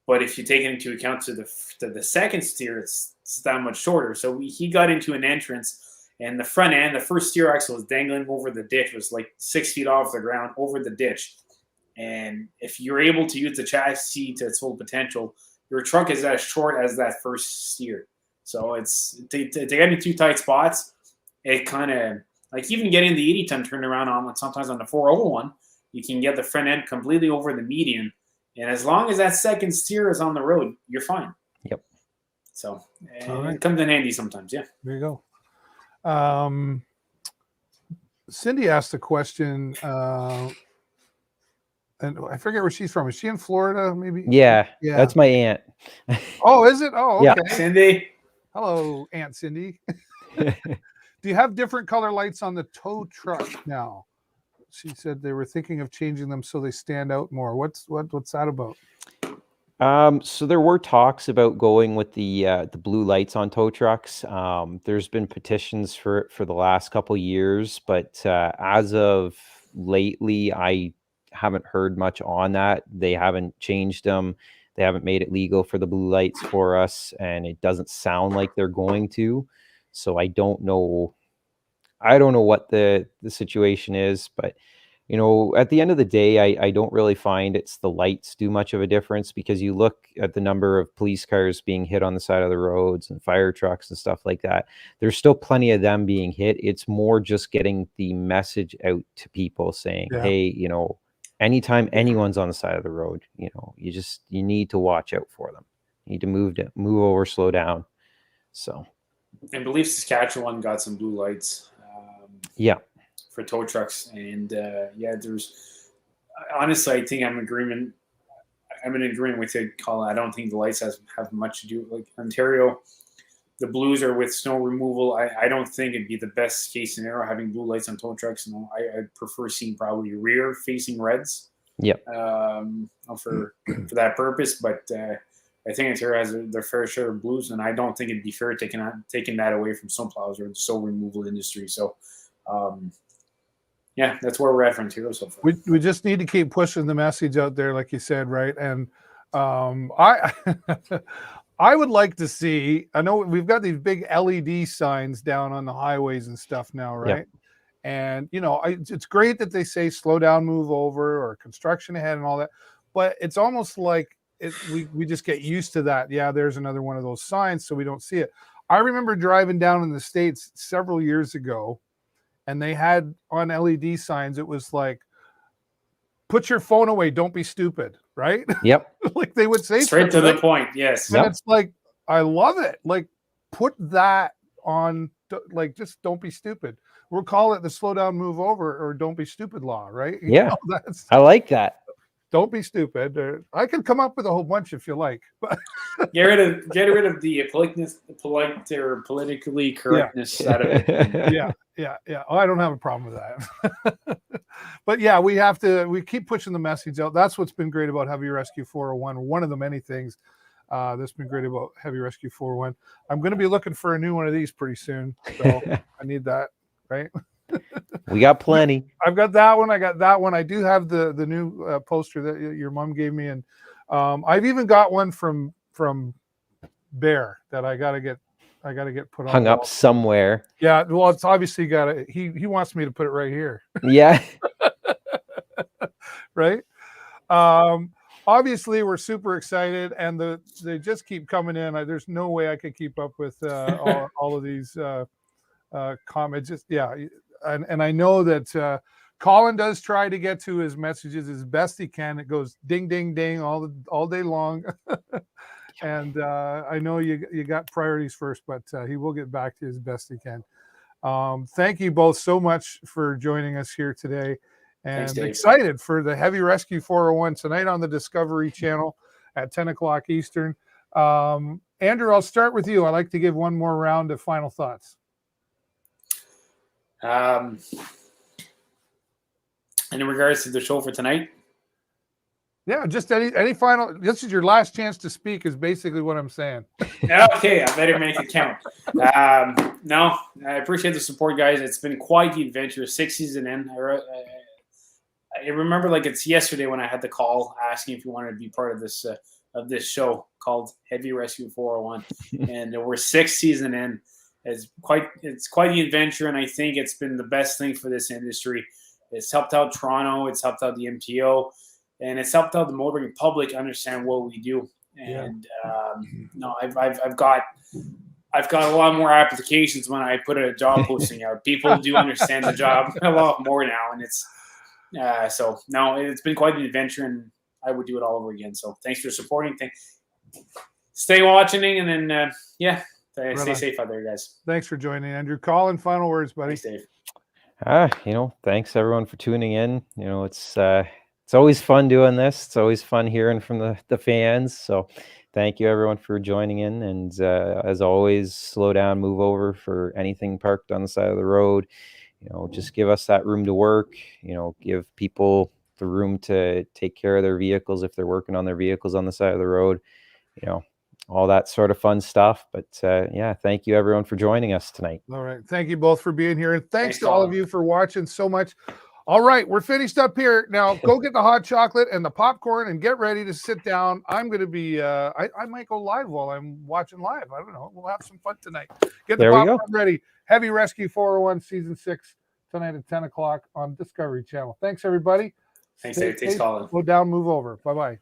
But if you take it into account to the second steer, it's that much shorter. So he got into an entrance, and the front end, the first steer axle was dangling over the ditch. It was like 6 feet off the ground over the ditch. And if you're able to use the chassis to its full potential, your truck is as short as that first steer. So it's to get into two tight spots, it kind of like even getting the 80-ton turnaround on sometimes on the 401, you can get the front end completely over the median. And as long as that second steer is on the road, you're fine. Yep. So right. It comes in handy sometimes. Yeah. There you go. Cindy asked a question, and I forget where she's from. Is she in Florida? Maybe. Yeah. That's my aunt. Oh, is it? Oh, okay. Yeah. Cindy. Hello, Aunt Cindy. Do you have different color lights on the tow truck now? She said they were thinking of changing them so they stand out more. What's that about? So there were talks about going with the blue lights on tow trucks. There's been petitions for the last couple years, but as of lately, I haven't heard much on that. They haven't changed them. They haven't made it legal for the blue lights for us, and it doesn't sound like they're going to. So I don't know what the situation is, but at the end of the day, I don't really find it's the lights do much of a difference, because you look at the number of police cars being hit on the side of the roads and fire trucks and stuff like that. There's still plenty of them being hit. It's more just getting the message out to people saying, hey, anytime anyone's on the side of the road, you need to watch out for them. You need to move over, slow down. So I believe Saskatchewan got some blue lights. For tow trucks, and there's honestly, I think I'm in agreement with you, Colin. I don't think the lights have much to do. Like Ontario, the blues are with snow removal. I don't think it'd be the best case scenario having blue lights on tow trucks. I prefer seeing probably rear facing reds. For that purpose, but I think Ontario has their fair share of blues, and I don't think it'd be fair taking that away from snowplows or the snow removal industry. So Yeah, that's where we're at for Ontario so far. We just need to keep pushing the message out there, like you said, right? And I I would like to see. I know we've got these big LED signs down on the highways and stuff now, right? Yep. And it's great that they say slow down, move over, or construction ahead, and all that. But it's almost like we just get used to that. Yeah, there's another one of those signs, so we don't see it. I remember driving down in the States several years ago, and they had on LED signs, it was like, put your phone away, don't be stupid, right? Yep. Like they would say Straight to something, the point, yes. and Yep. it's like, I love it. Like, put that on, like, just don't be stupid. We'll call it the slow down, move over, or don't be stupid law, right? Yeah. That's I like that. don't be stupid. I could come up with a whole bunch if you like, but Get rid of the polite or politically correctness out of it. yeah. Oh, I don't have a problem with that. But yeah, we keep pushing the message out. That's what's been great about Heavy Rescue 401. One of the many things that's been great about Heavy Rescue 401. I'm going to be looking for a new one of these pretty soon. So I need that, right? We got plenty. I've got that one. I got that one. I do have the new poster that your mom gave me, and I've even got one from Bear that I gotta get put on Hung up somewhere. Yeah, well, it's obviously he wants me to put it right here. Yeah. Right. Obviously we're super excited, and they just keep coming in. There's no way I could keep up with all of these comments. Just and I know that Collin does try to get to his messages as best he can. It goes ding ding ding all day long. And I know you got priorities first, but he will get back to you as best he can. Thank you both so much for joining us here today, and Thanks, excited for the Heavy Rescue 401 tonight on the Discovery Channel at 10 o'clock Eastern. Andrew, I'll start with you. I'd like to give one more round of final thoughts. In regards to the show for tonight, yeah, just any final. This is your last chance to speak, is basically what I'm saying. Okay, I better make it count. No, I appreciate the support, guys. It's been quite the adventure. 6 seasons in. I remember like it's yesterday when I had the call asking if you wanted to be part of this show called Heavy Rescue 401, and we're 6 seasons in. It's quite the adventure, and I think it's been the best thing for this industry. It's helped out Toronto. It's helped out the MTO. And it's helped out the motoring public understand what we do. And I've got a lot more applications when I put a job posting out. People do understand the job a lot more now, and it's it's been quite an adventure, and I would do it all over again. So thanks for supporting. Stay watching, and then stay safe out there, guys. Thanks for joining, Andrew. Collin, final words, buddy. Thanks, Dave. Thanks everyone for tuning in. It's always fun doing this. It's always fun hearing from the fans. So thank you everyone for joining in. And as always, slow down, move over for anything parked on the side of the road. Just give us that room to work, give people the room to take care of their vehicles if they're working on their vehicles on the side of the road, all that sort of fun stuff. But thank you everyone for joining us tonight. All right. Thank you both for being here. And thanks to all of you for watching so much. All right, we're finished up here. Now go get the hot chocolate and the popcorn and get ready to sit down. I'm going to be, I might go live while I'm watching live. I don't know. We'll have some fun tonight. Get the popcorn ready. Heavy Rescue 401 Season 6 tonight at 10 o'clock on Discovery Channel. Thanks, everybody. Thanks, Dave. Thanks, Collin. Go down, move over. Bye-bye.